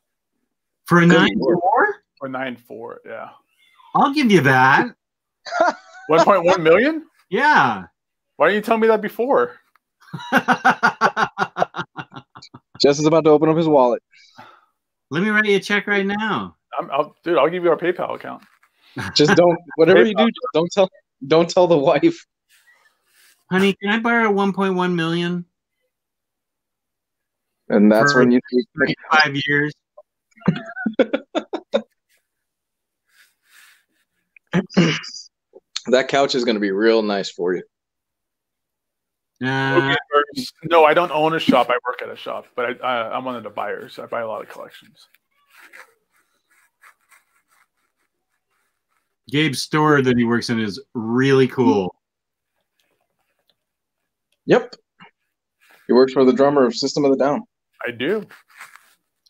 for a 9.4. Or 9.4, yeah. I'll give you that. 1.1 million? Yeah. Why didn't you tell me that before? Jess is about to open up his wallet. Let me write you a check right now. I'll give you our PayPal account. Just don't. Whatever you do, don't tell the wife. Honey, can I borrow 1.1 million? And that's when you take 5 years. That couch is going to be real nice for you. Okay, no, I don't own a shop. I work at a shop, but I'm one of the buyers. I buy a lot of collections. Gabe's store that he works in is really cool. Yep. He works for the drummer of System of a Down. I do.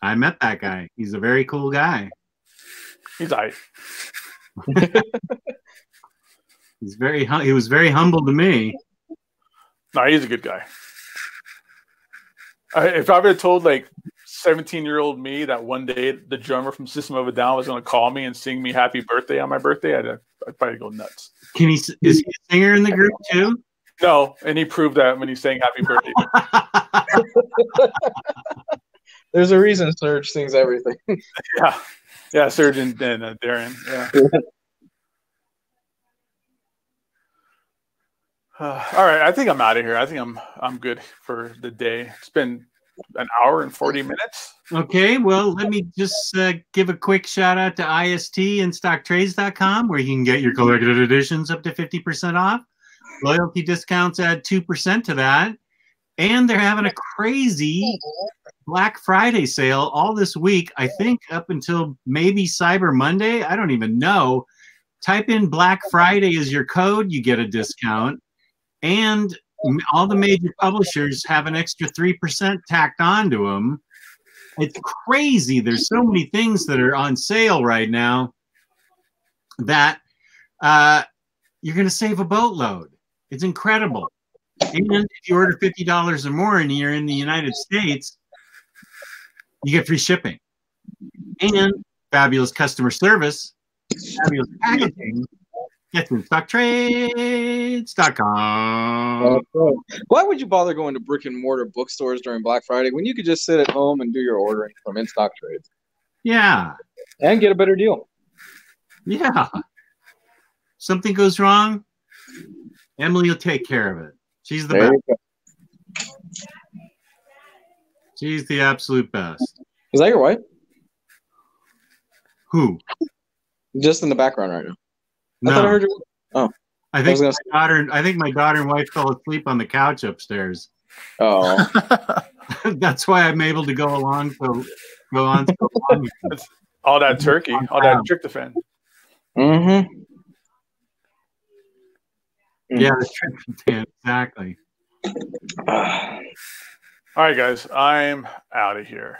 I met that guy. He's a very cool guy. He's aight. He was very humble to me. No, he's a good guy. If I would have told like 17-year-old me that one day the drummer from System of a Down was going to call me and sing me happy birthday on my birthday, I'd probably go nuts. Is he a singer in the group too? No, and he proved that when he sang happy birthday. There's a reason Serge sings everything. Yeah, Serge and Darren. Yeah. All right, I think I'm out of here. I think I'm good for the day. It's been an hour and 40 minutes. Okay, well, let me just give a quick shout out to ISTinstocktrades.com, where you can get your collected editions up to 50% off. Loyalty discounts add 2% to that. And they're having a crazy Black Friday sale all this week, I think up until maybe Cyber Monday. I don't even know. Type in Black Friday as your code, you get a discount. And all the major publishers have an extra 3% tacked onto them. It's crazy. There's so many things that are on sale right now that you're going to save a boatload. It's incredible. And if you order $50 or more and you're in the United States, you get free shipping. And fabulous customer service, fabulous packaging. Get to stocktrades.com. Why would you bother going to brick and mortar bookstores during Black Friday when you could just sit at home and do your ordering from In Stock Trades? Yeah. And get a better deal. Yeah. Something goes wrong, Emily will take care of it. She's the best. She's the absolute best. Is that your wife? Who? Just in the background right now. No. I thought I heard you. Oh. I think my daughter and wife fell asleep on the couch upstairs. Oh. That's why I'm able to go on so long. All that turkey, all that tryptophan. Mm-hmm. Yeah, the tryptophan, exactly. All right, guys, I'm out of here.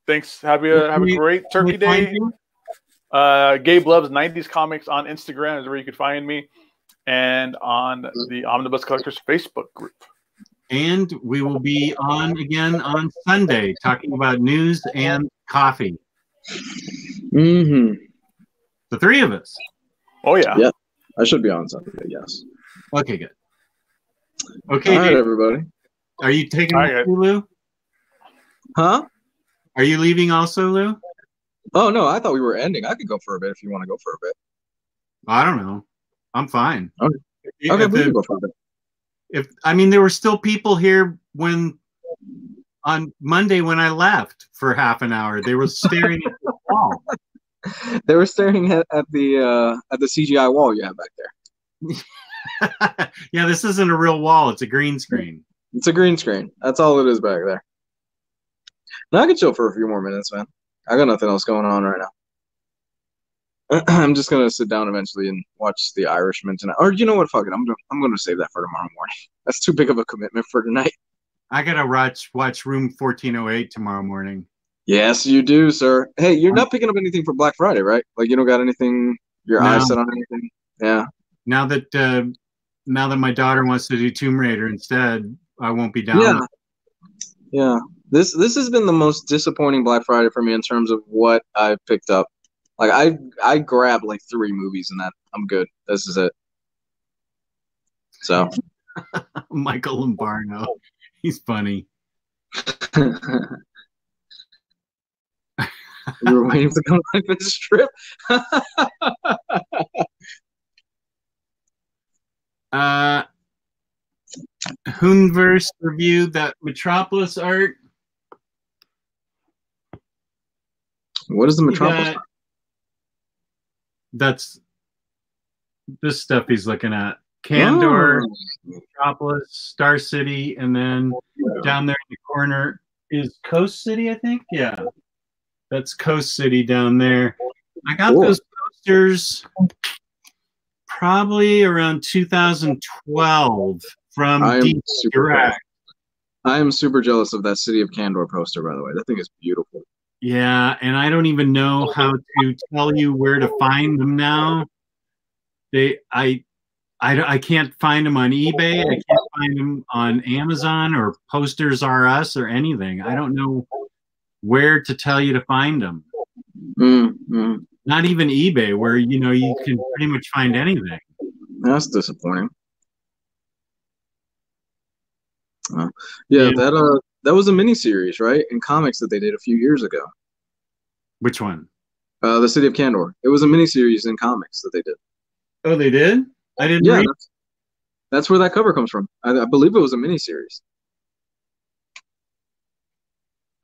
Thanks. Have a great turkey day. Gabe Loves 90s Comics on Instagram is where you can find me, and on the Omnibus Collectors Facebook group. And we will be on again on Sunday talking about news and coffee. Mm-hmm. The three of us. Oh, yeah. Yeah, I should be on Sunday, yes. Okay, good. Okay, all right, everybody. Are you taking Lou? Huh? Are you leaving also, Lou? Oh, no, I thought we were ending. I could go for a bit if you want to go for a bit. I don't know. I'm fine. Okay, we can go for a bit. There were still people here on Monday when I left for half an hour. They were staring at the wall. They were staring at the CGI wall you have back there. Yeah, this isn't a real wall. It's a green screen. It's a green screen. That's all it is back there. Now I can chill for a few more minutes, man. I got nothing else going on right now. I'm just gonna sit down eventually and watch The Irishman tonight. Or you know what? Fuck it. I'm gonna save that for tomorrow morning. That's too big of a commitment for tonight. I gotta watch Room 1408 tomorrow morning. Yes, you do, sir. Hey, you're not picking up anything for Black Friday, right? Like you don't got anything. Your eyes set on anything? Yeah. Now that my daughter wants to do Tomb Raider instead, I won't be down. Yeah. Yeah. This has been the most disappointing Black Friday for me in terms of what I picked up. Like I grabbed like 3 movies and that I'm good. This is it. So Michael Lombardo. He's funny. You were waiting to come back for this trip. Hoonverse reviewed that Metropolis art. What is the Metropolis art? That's this stuff he's looking at. Kandor, Oh. Metropolis, Star City, and then down there in the corner is Coast City, I think. Yeah, that's Coast City down there. I got those posters probably around 2012 from Deep Direct. I am super jealous of that City of Kandor poster, by the way. That thing is beautiful. Yeah, and I don't even know how to tell you where to find them now. I can't find them on eBay. I can't find them on Amazon or Posters R Us or anything. I don't know where to tell you to find them. Not even eBay, where you can pretty much find anything. That's disappointing. Yeah, that was a miniseries, right? In comics that they did a few years ago. Which one? The City of Kandor. It was a miniseries in comics that they did. Oh, they did? I didn't read. That's where that cover comes from. I believe it was a miniseries.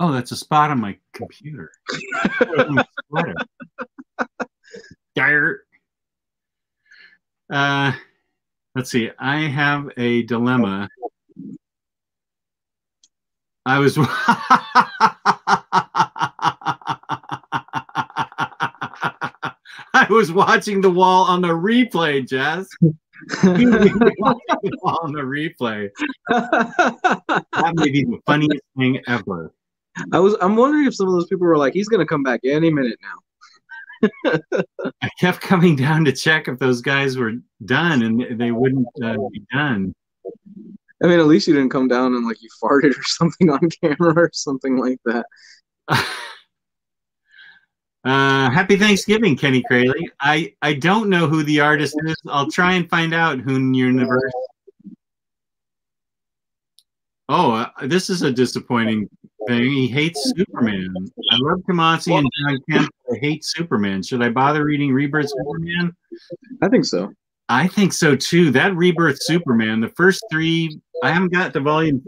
Oh, that's a spot on my computer. Let's see. I have a dilemma. I was I was watching The Wall on the replay, Jess. On the replay. That may be the funniest thing ever. I'm wondering if some of those people were like, he's gonna come back any minute now. I kept coming down to check if those guys were done, and they wouldn't be done. I mean, at least you didn't come down and like you farted or something on camera or something like that. Happy Thanksgiving, Kenny Crayley. I don't know who the artist is. I'll try and find out who Universe. Oh, this is a disappointing thing. He hates Superman. I love Tomasi and John Kemp. I hate Superman. Should I bother reading Rebirth Superman? I think so. I think so too. That Rebirth Superman, the first three, I haven't got to volume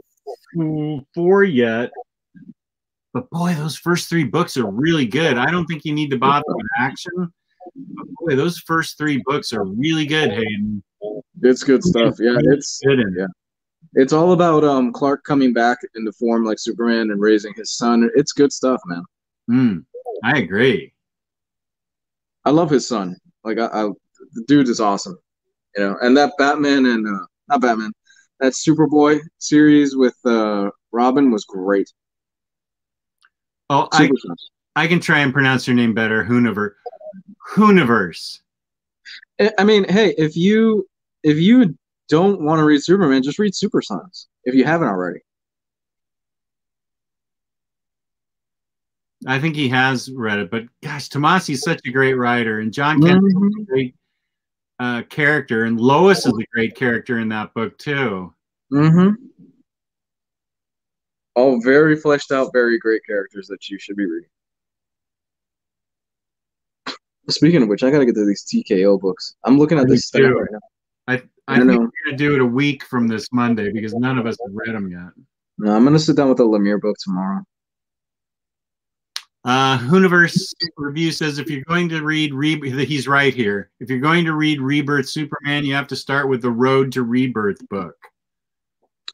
4 yet. But boy, those first 3 books are really good. I don't think you need to bother with action. But boy, those first 3 books are really good, Hayden. It's good stuff. Yeah, it's good. Yeah. It's all about Clark coming back into form like Superman and raising his son. It's good stuff, man. I agree. I love his son. Like the dude is awesome. And that Batman and not Batman, that Superboy series with Robin was great. Oh, I can try and pronounce your name better. Hooniverse. I mean, hey, if you don't want to read Superman, just read Super Sons if you haven't already. I think he has read it, but gosh, Tomasi's such a great writer, and John Kemp is a great character, and Lois is a great character in that book too. All very fleshed out, very great characters that you should be reading. Speaking of which, I got to get to these TKO books. I'm looking at this stuff right now. I think we're going to do it a week from this Monday because none of us have read them yet. No, I'm going to sit down with the Lemire book tomorrow. Hooniverse review says if you're going to read he's right here. If you're going to read Rebirth Superman, you have to start with the Road to Rebirth book.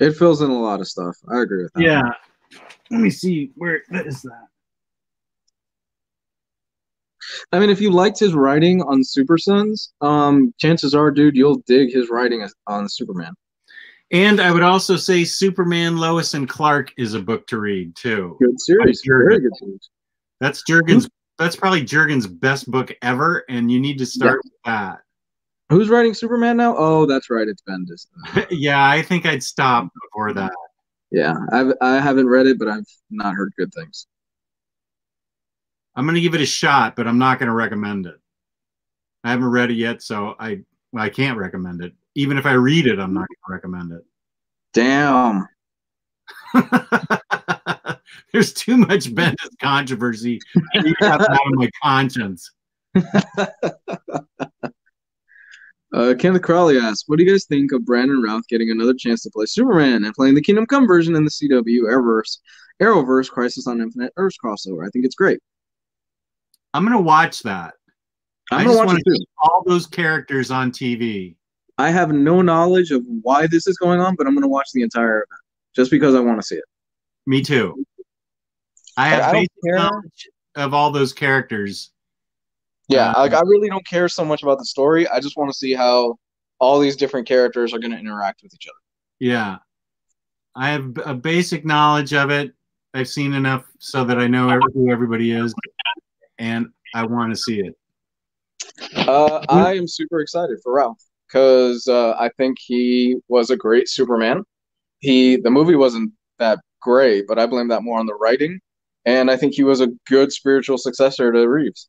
It fills in a lot of stuff. I agree with that. Yeah. Let me see where is that. I mean, if you liked his writing on Super Sons, chances are, dude, you'll dig his writing on Superman. And I would also say Superman, Lois, and Clark is a book to read too. Good series. Very good series. That's Jurgen's. That's probably Jurgen's best book ever, and you need to start with that. Who's writing Superman now? Oh, that's right. It's Bendis. Yeah, I think I'd stop before that. Yeah, I haven't read it, but I've not heard good things. I'm going to give it a shot, but I'm not going to recommend it. I haven't read it yet, so I can't recommend it. Even if I read it, I'm not going to recommend it. Damn. There's too much Bendis controversy. I need to have that on my conscience. Kenneth Crowley asks, what do you guys think of Brandon Routh getting another chance to play Superman and playing the Kingdom Come version in the CW Arrowverse Crisis on Infinite Earths crossover? I think it's great. I'm going to watch that. I just want to see all those characters on TV. I have no knowledge of why this is going on, but I'm going to watch the entire event just because I want to see it. Me too. I have basic knowledge of all those characters. Yeah, like I really don't care so much about the story. I just want to see how all these different characters are going to interact with each other. Yeah. I have a basic knowledge of it. I've seen enough so that I know who everybody is, and I want to see it. I am super excited for Ralph because I think he was a great Superman. The movie wasn't that great, but I blame that more on the writing, and I think he was a good spiritual successor to Reeves.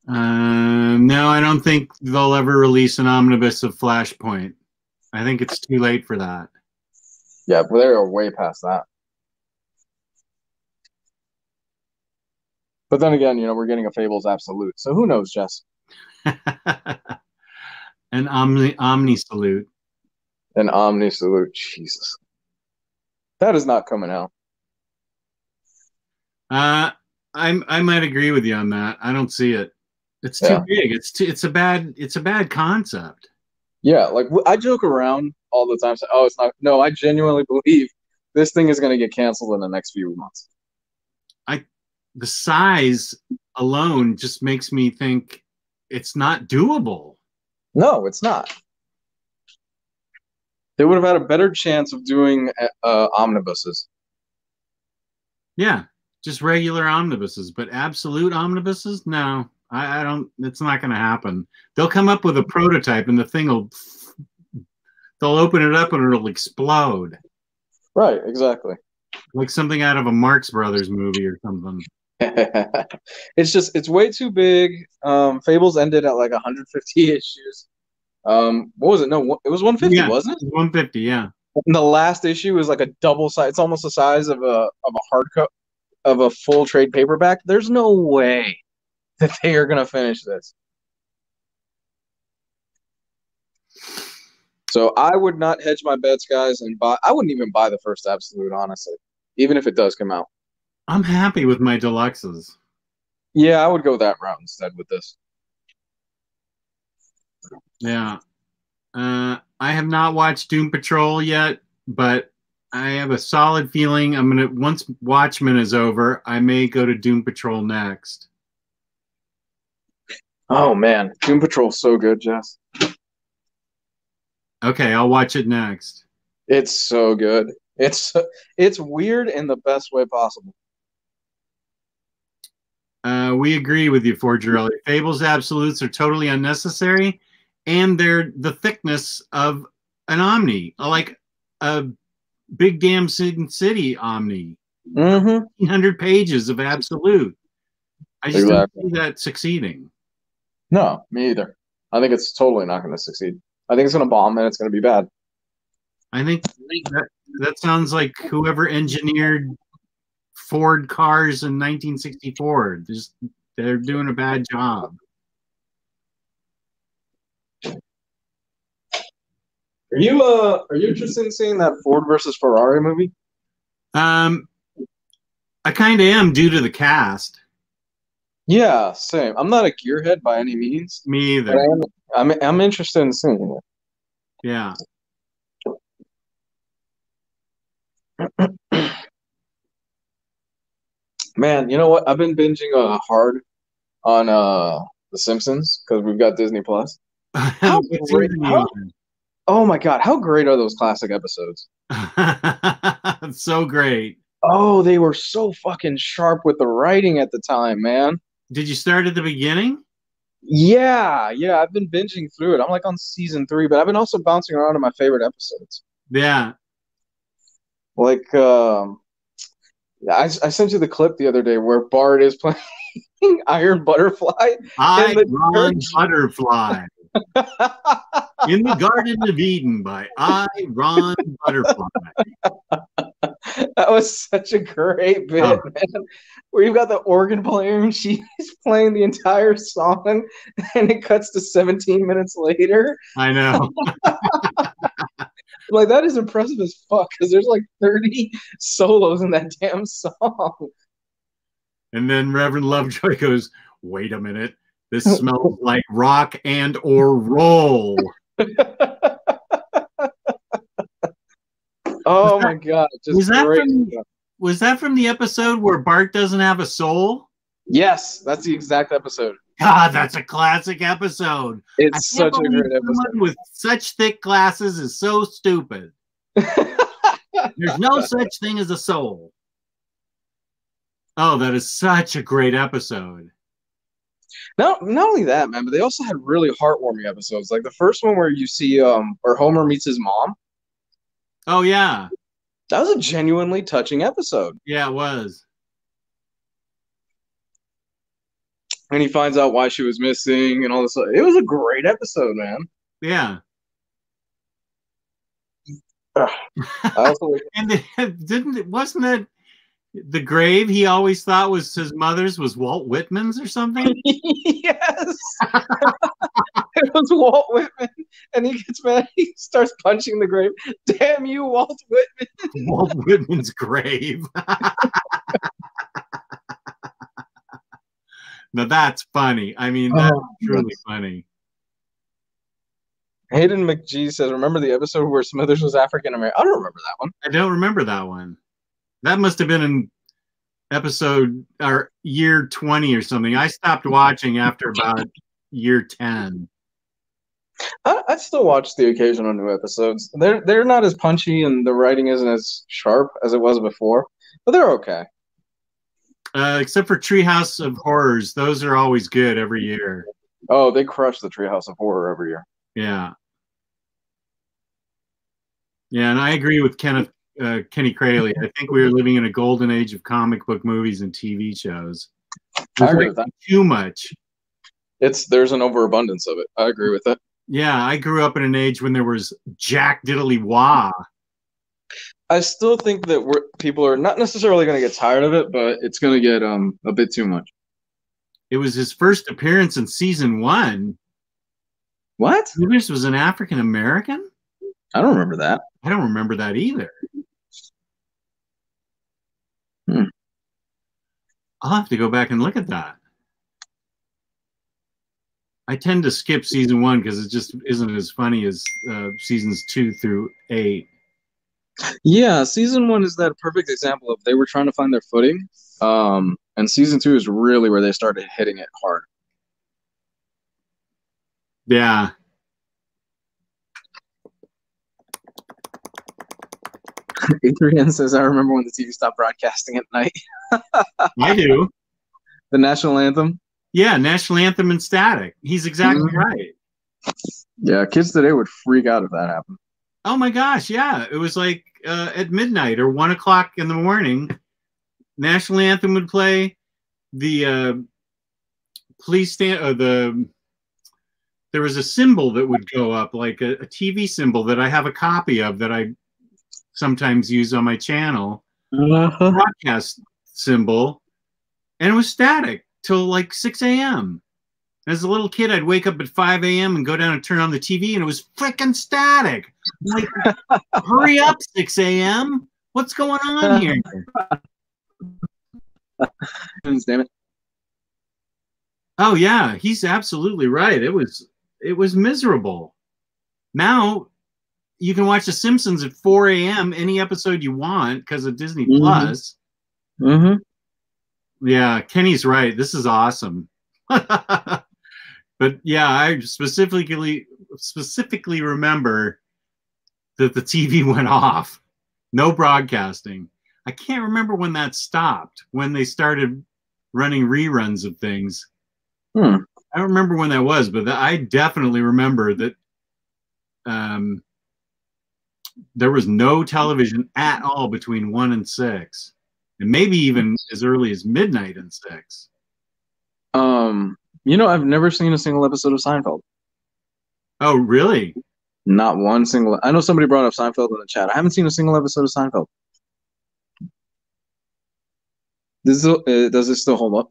No, I don't think they'll ever release an omnibus of Flashpoint. I think it's too late for that. Yeah, but they're way past that. But then again, we're getting a Fangirlz Absolute, so who knows, Jess? An Omni salute. An Omni salute, Jesus. That is not coming out. I might agree with you on that. I don't see it. It's too big. It's a bad concept. Yeah, like I joke around all the time. Oh, it's not. No, I genuinely believe this thing is going to get canceled in the next few months. The size alone just makes me think it's not doable. No, it's not. They would have had a better chance of doing omnibuses. Yeah, just regular omnibuses, but absolute omnibuses? No, I don't. It's not going to happen. They'll come up with a prototype, and the thing they'll open it up, and it'll explode. Right, exactly. Like something out of a Marx Brothers movie or something. It's way too big. Fables ended at like 150 issues. What was it? No, it was 150, wasn't it? 150, yeah. And the last issue is like a double size. It's almost the size of a hardcover of a full trade paperback. There's no way that they are gonna finish this. So I would not hedge my bets, guys, and buy. I wouldn't even buy the first Absolute, honestly, even if it does come out. I'm happy with my deluxes. Yeah, I would go that route instead with this. Yeah. I have not watched Doom Patrol yet, but I have a solid feeling once Watchmen is over, I may go to Doom Patrol next. Oh man, Doom Patrol's so good, Jess. Okay, I'll watch it next. It's so good. It's weird in the best way possible. We agree with you, Ryley. Fangirlz Absolutes are totally unnecessary, and they're the thickness of an Omni, like a big damn City Omni. 100 pages of Absolute. I just don't see that succeeding. No, me either. I think it's totally not going to succeed. I think it's going to bomb, and it's going to be bad. I think that sounds like whoever engineered Ford cars in 1964. They're doing a bad job. Are you interested in seeing that Ford versus Ferrari movie? I kind of am due to the cast. Yeah, same. I'm not a gearhead by any means. Me either. I'm interested in seeing it. Yeah. Man, you know what? I've been binging hard on The Simpsons because we've got Disney Plus. Oh my God, how great are those classic episodes? So great. Oh, they were so fucking sharp with the writing at the time, man. Did you start at the beginning? Yeah, I've been binging through it. I'm like on season 3, but I've been also bouncing around to my favorite episodes. Yeah. Like, I sent you the clip the other day where Bart is playing Iron Butterfly. Ron Butterfly. In the Garden of Eden by Ron Butterfly. That was such a great bit, man. Where you've got the organ player and she's playing the entire song and it cuts to 17 minutes later. I know. Like, that is impressive as fuck because there's like 30 solos in that damn song. And then Reverend Lovejoy goes, "Wait a minute. This smells like rock and or roll." Oh my God! Was that from the episode where Bart doesn't have a soul? Yes, that's the exact episode. God, that's a classic episode. It's such a great episode. Someone with such thick glasses is so stupid. There's no such thing as a soul. Oh, that is such a great episode. Not only that, man, but they also had really heartwarming episodes. Like the first one where you see where Homer meets his mom. Oh yeah. That was a genuinely touching episode. Yeah, it was. And he finds out why she was missing and all this. It was a great episode, man. Yeah. I also and wasn't it the grave he always thought was his mother's was Walt Whitman's or something? Yes. It was Walt Whitman, and he gets mad. He starts punching the grave. Damn you, Walt Whitman! Walt Whitman's grave. Now that's funny. I mean, that's truly funny. Hayden McGee says, "Remember the episode where Smithers was African American?" I don't remember that one. I don't remember that one. That must have been in episode or year 20 or something. I stopped watching after about year 10. I still watch the occasional new episodes. They're not as punchy and the writing isn't as sharp as it was before, but they're okay. Except for Treehouse of Horrors. Those are always good every year. Oh, they crush the Treehouse of Horror every year. Yeah. Yeah, and I agree with Kenny Crayley. I think we are living in a golden age of comic book movies and TV shows. I agree with that. Too much. There's an overabundance of it. I agree with that. Yeah, I grew up in an age when there was Jack Diddley Wah. I still think that people are not necessarily going to get tired of it, but it's going to get a bit too much. It was his first appearance in season 1. What? Smithers was an African American? I don't remember that. I don't remember that either. I'll have to go back and look at that. I tend to skip season 1 because it just isn't as funny as seasons 2 through 8. Yeah, season 1 is that perfect example of they were trying to find their footing. And season 2 is really where they started hitting it hard. Yeah. Adrian says, "I remember when the TV stopped broadcasting at night." I do. The national anthem? Yeah, national anthem and static. He's exactly right. Yeah, kids today would freak out if that happened. Oh my gosh, yeah. It was like at midnight or 1 o'clock in the morning, national anthem would play. The police stand, there was a symbol that would go up, like a TV symbol that I have a copy of that I sometimes use on my channel. Broadcast symbol, and it was static till like 6 a.m. As a little kid, I'd wake up at 5 a.m. and go down and turn on the TV, and it was freaking static. I'm like, hurry up, 6 a.m. What's going on here? Damn it. Oh yeah, he's absolutely right. It was miserable. Now you can watch The Simpsons at 4 a.m. any episode you want because of Disney Plus. Yeah, Kenny's right. This is awesome. But yeah, I specifically remember that the TV went off. No broadcasting. I can't remember when that stopped, when they started running reruns of things. I don't remember when that was, but I definitely remember that there was no television at all between 1 and 6. And maybe even as early as midnight and 6. You know, I've never seen a single episode of Seinfeld. Oh, really? Not one single. I know somebody brought up Seinfeld in the chat. I haven't seen a single episode of Seinfeld. Does it still hold up?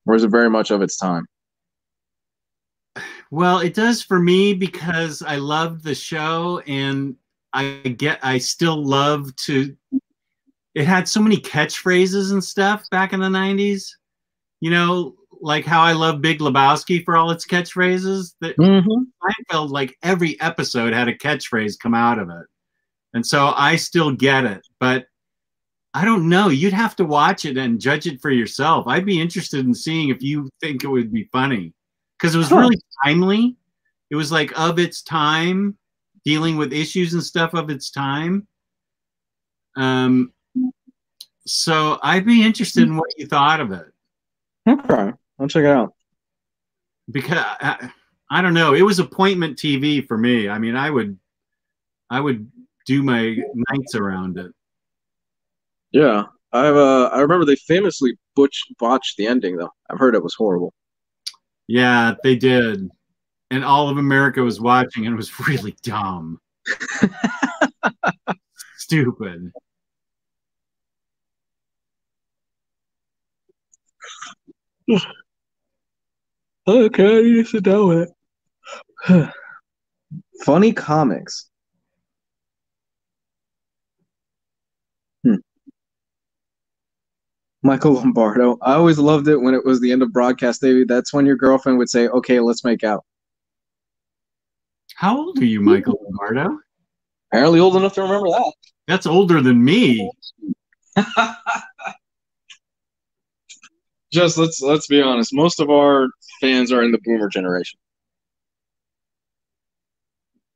Or is it very much of its time? Well, it does for me because I loved the show, and I still love to. it had so many catchphrases and stuff back in the 90s. You know, like how I love Big Lebowski for all its catchphrases. That I felt like every episode had a catchphrase come out of it. And so I still get it, but I don't know. You'd have to watch it and judge it for yourself. I'd be interested in seeing if you think it would be funny, because it was really timely. It was like of its time, dealing with issues and stuff of its time. So I'd be interested in what you thought of it. Okay, I'll check it out. Because I don't know. It was appointment TV for me. I mean, I would do my nights around it. Yeah, I remember they famously botched the ending, though. I've heard it was horrible. Yeah, they did. And all of America was watching, and it was really dumb. Stupid. Okay, I need to sit down with it. Funny comics. Michael Lombardo. I always loved it when it was the end of broadcast day. That's when your girlfriend would say, "Okay, let's make out." How old are you, Michael Lombardo? Apparently old enough to remember that. That's older than me. Just let's be honest. Most of our fans are in the boomer generation.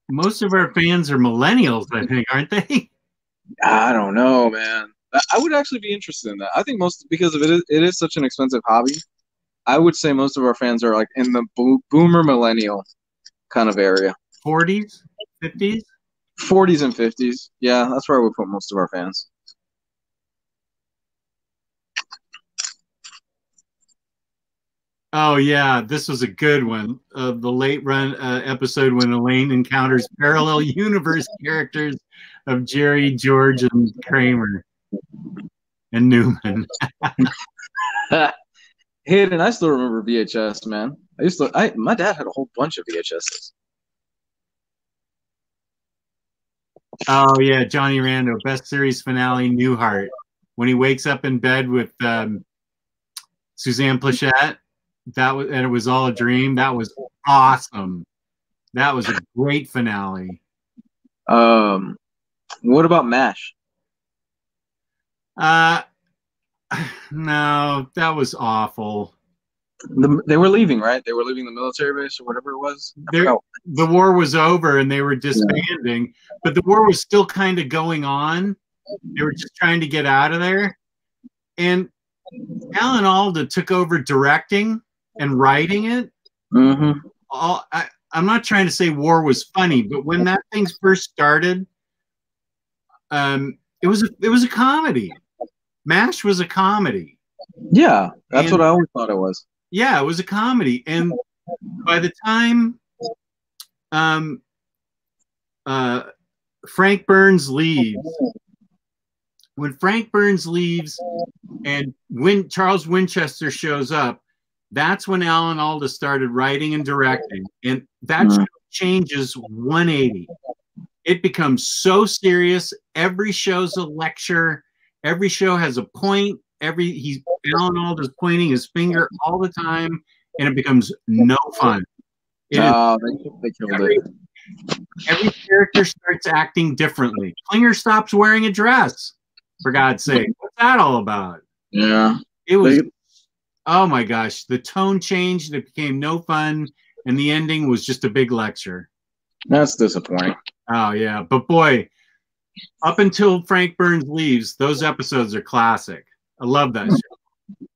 Most of our fans are millennials, I think, aren't they? I don't know, man. I would actually be interested in that. I think because of it is such an expensive hobby. I would say most of our fans are like in the boomer millennial kind of area. 40s, 50s? 40s and 50s. Yeah, that's where I would put most of our fans. Oh, yeah, this was a good one. The late run episode when Elaine encounters parallel universe characters of Jerry, George, and Kramer. And Newman. Hayden, I still remember VHS, man. My dad had a whole bunch of VHSs. Oh yeah, Johnny Rando, best series finale, Newhart, when he wakes up in bed with Suzanne Plachette. And it was all a dream. That was awesome. That was a great finale. What about MASH? No, that was awful. They were leaving, right? They were leaving the military base or whatever it was. The war was over and they were disbanding, but the war was still kind of going on. They were just trying to get out of there. And Alan Alda took over directing and writing it. I'm not trying to say war was funny, but when that thing first started, it was a comedy. MASH was a comedy. Yeah, that's what I always thought it was. Yeah, it was a comedy. And by the time Frank Burns leaves, when Frank Burns leaves and when Charles Winchester shows up, that's when Alan Alda started writing and directing. And that show changes 180. It becomes so serious. Every show's a lecture. Every show has a point. Alan Alda's pointing his finger all the time, and it becomes no fun. They killed it. Every character starts acting differently. Klinger stops wearing a dress, for God's sake. What's that all about? Yeah. It was, oh my gosh, the tone changed. It became no fun, and the ending was just a big lecture. That's disappointing. Oh, yeah. But boy, up until Frank Burns leaves, those episodes are classic. I love that show.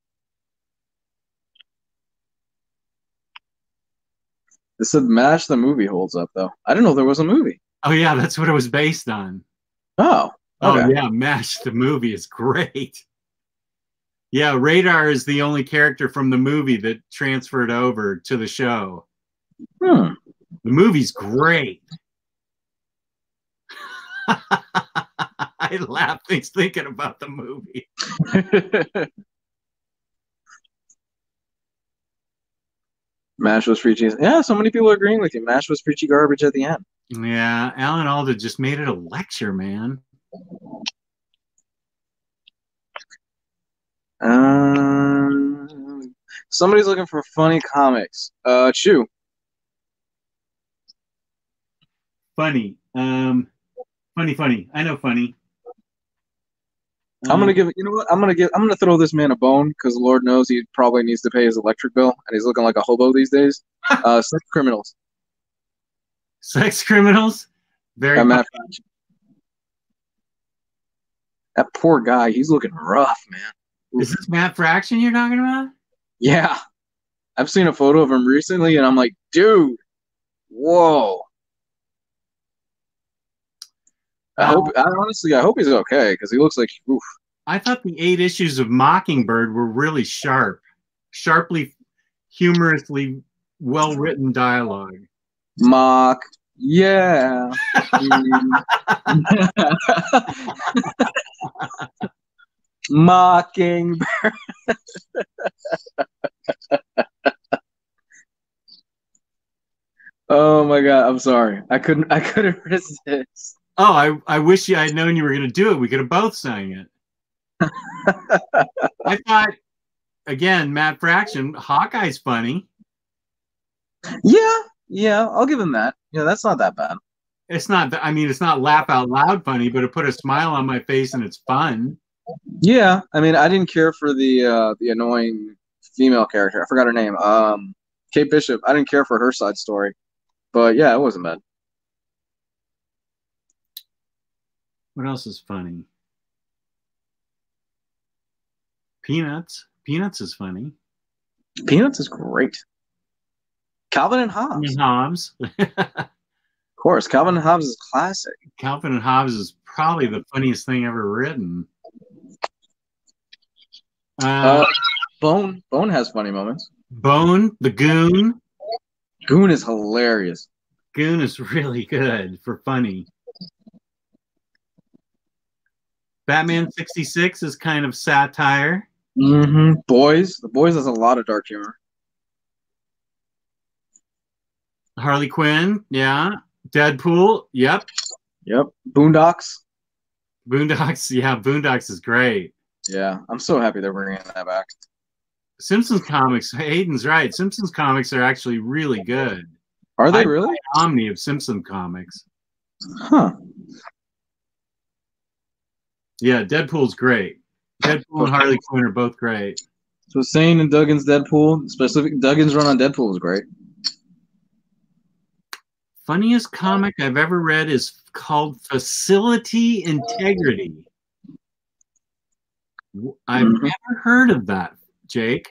They said MASH the movie holds up, though. I didn't know there was a movie. Oh, yeah, that's what it was based on. Oh. Okay. Oh, yeah, MASH the movie is great. Yeah, Radar is the only character from the movie that transferred over to the show. The movie's great. I laugh thinking about the movie. MASH was preachy. Yeah, so many people are agreeing with you. MASH was preachy garbage at the end. Yeah, Alan Alda just made it a lecture, man. Somebody's looking for funny comics. Chew. Funny. Funny. I know funny. I'm gonna give. You know what? I'm gonna throw this man a bone because Lord knows he probably needs to pay his electric bill, and he's looking like a hobo these days. Sex criminals. Sex criminals. Very. That poor guy. He's looking rough, man. Is this Matt Fraction you're talking about? Yeah, I've seen a photo of him recently, and I'm like, dude, whoa. I hope he's okay because he looks like. Oof. I thought the 8 issues of Mockingbird were really sharply, humorously well-written dialogue. Mock, yeah. Mockingbird. Oh my god, I'm sorry. I couldn't resist. Oh, I wish I had known you were going to do it. We could have both sang it. I thought, again, Matt Fraction, Hawkeye's funny. Yeah, I'll give him that. Yeah, that's not that bad. It's not. I mean, it's not laugh out loud funny, but it put a smile on my face and it's fun. Yeah, I mean, I didn't care for the annoying female character. I forgot her name. Kate Bishop. I didn't care for her side story, but yeah, it wasn't bad. What else is funny? Peanuts. Peanuts is funny. Peanuts is great. Calvin and Hobbes. Of course, Calvin and Hobbes is classic. Calvin and Hobbes is probably the funniest thing ever written. Bone has funny moments. Bone, the Goon. Goon is hilarious. Goon is really good for funny. Batman 66 is kind of satire. Mm-hmm. The Boys has a lot of dark humor. Harley Quinn, yeah. Deadpool, yep. Boondocks, yeah. Boondocks is great. Yeah, I'm so happy they're bringing that back. Simpsons comics, Hayden's right. Simpsons comics are actually really good. Are they really? Omni of Simpson comics. Huh. Yeah, Deadpool's great. Deadpool and Harley Quinn are both great. So Sane and Duggan's Deadpool, Duggan's run on Deadpool was great. Funniest comic I've ever read is called Facility Integrity. I've never heard of that, Jake.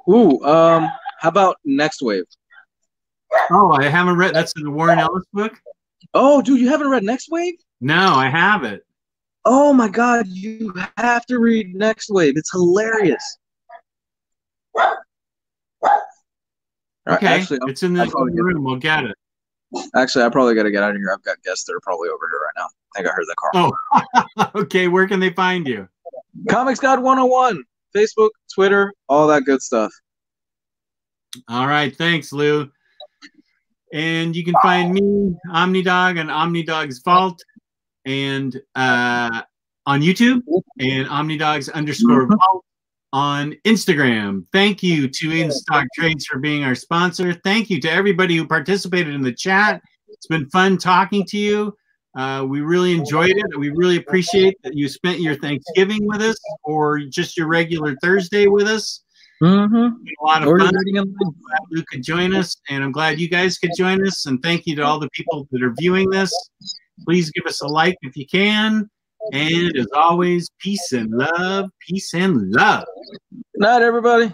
Ooh, how about Next Wave? Oh, I haven't read. That's the Warren Ellis book? Oh, dude, you haven't read Next Wave? No, I haven't. Oh my god, you have to read Next Wave. It's hilarious. Okay, actually, it's in the room. We'll get it. Actually, I probably got to get out of here. I've got guests that are probably over here right now. I think I heard the car. Oh, okay. Where can they find you? Comics God 101. Facebook, Twitter, all that good stuff. All right. Thanks, Lou. And you can find me, Omnidog, on Omnidog's Vault, and on YouTube, and Omnidogs_Vault on Instagram. Thank you to In Stock Trades for being our sponsor. Thank you to everybody who participated in the chat. It's been fun talking to you. We really enjoyed it. We really appreciate that you spent your Thanksgiving with us or just your regular Thursday with us. Mm-hmm. A lot of fun. I'm glad Lou could join us, and I'm glad you guys could join us. And thank you to all the people that are viewing this. Please give us a like if you can. And as always, peace and love. Peace and love. Good night, everybody.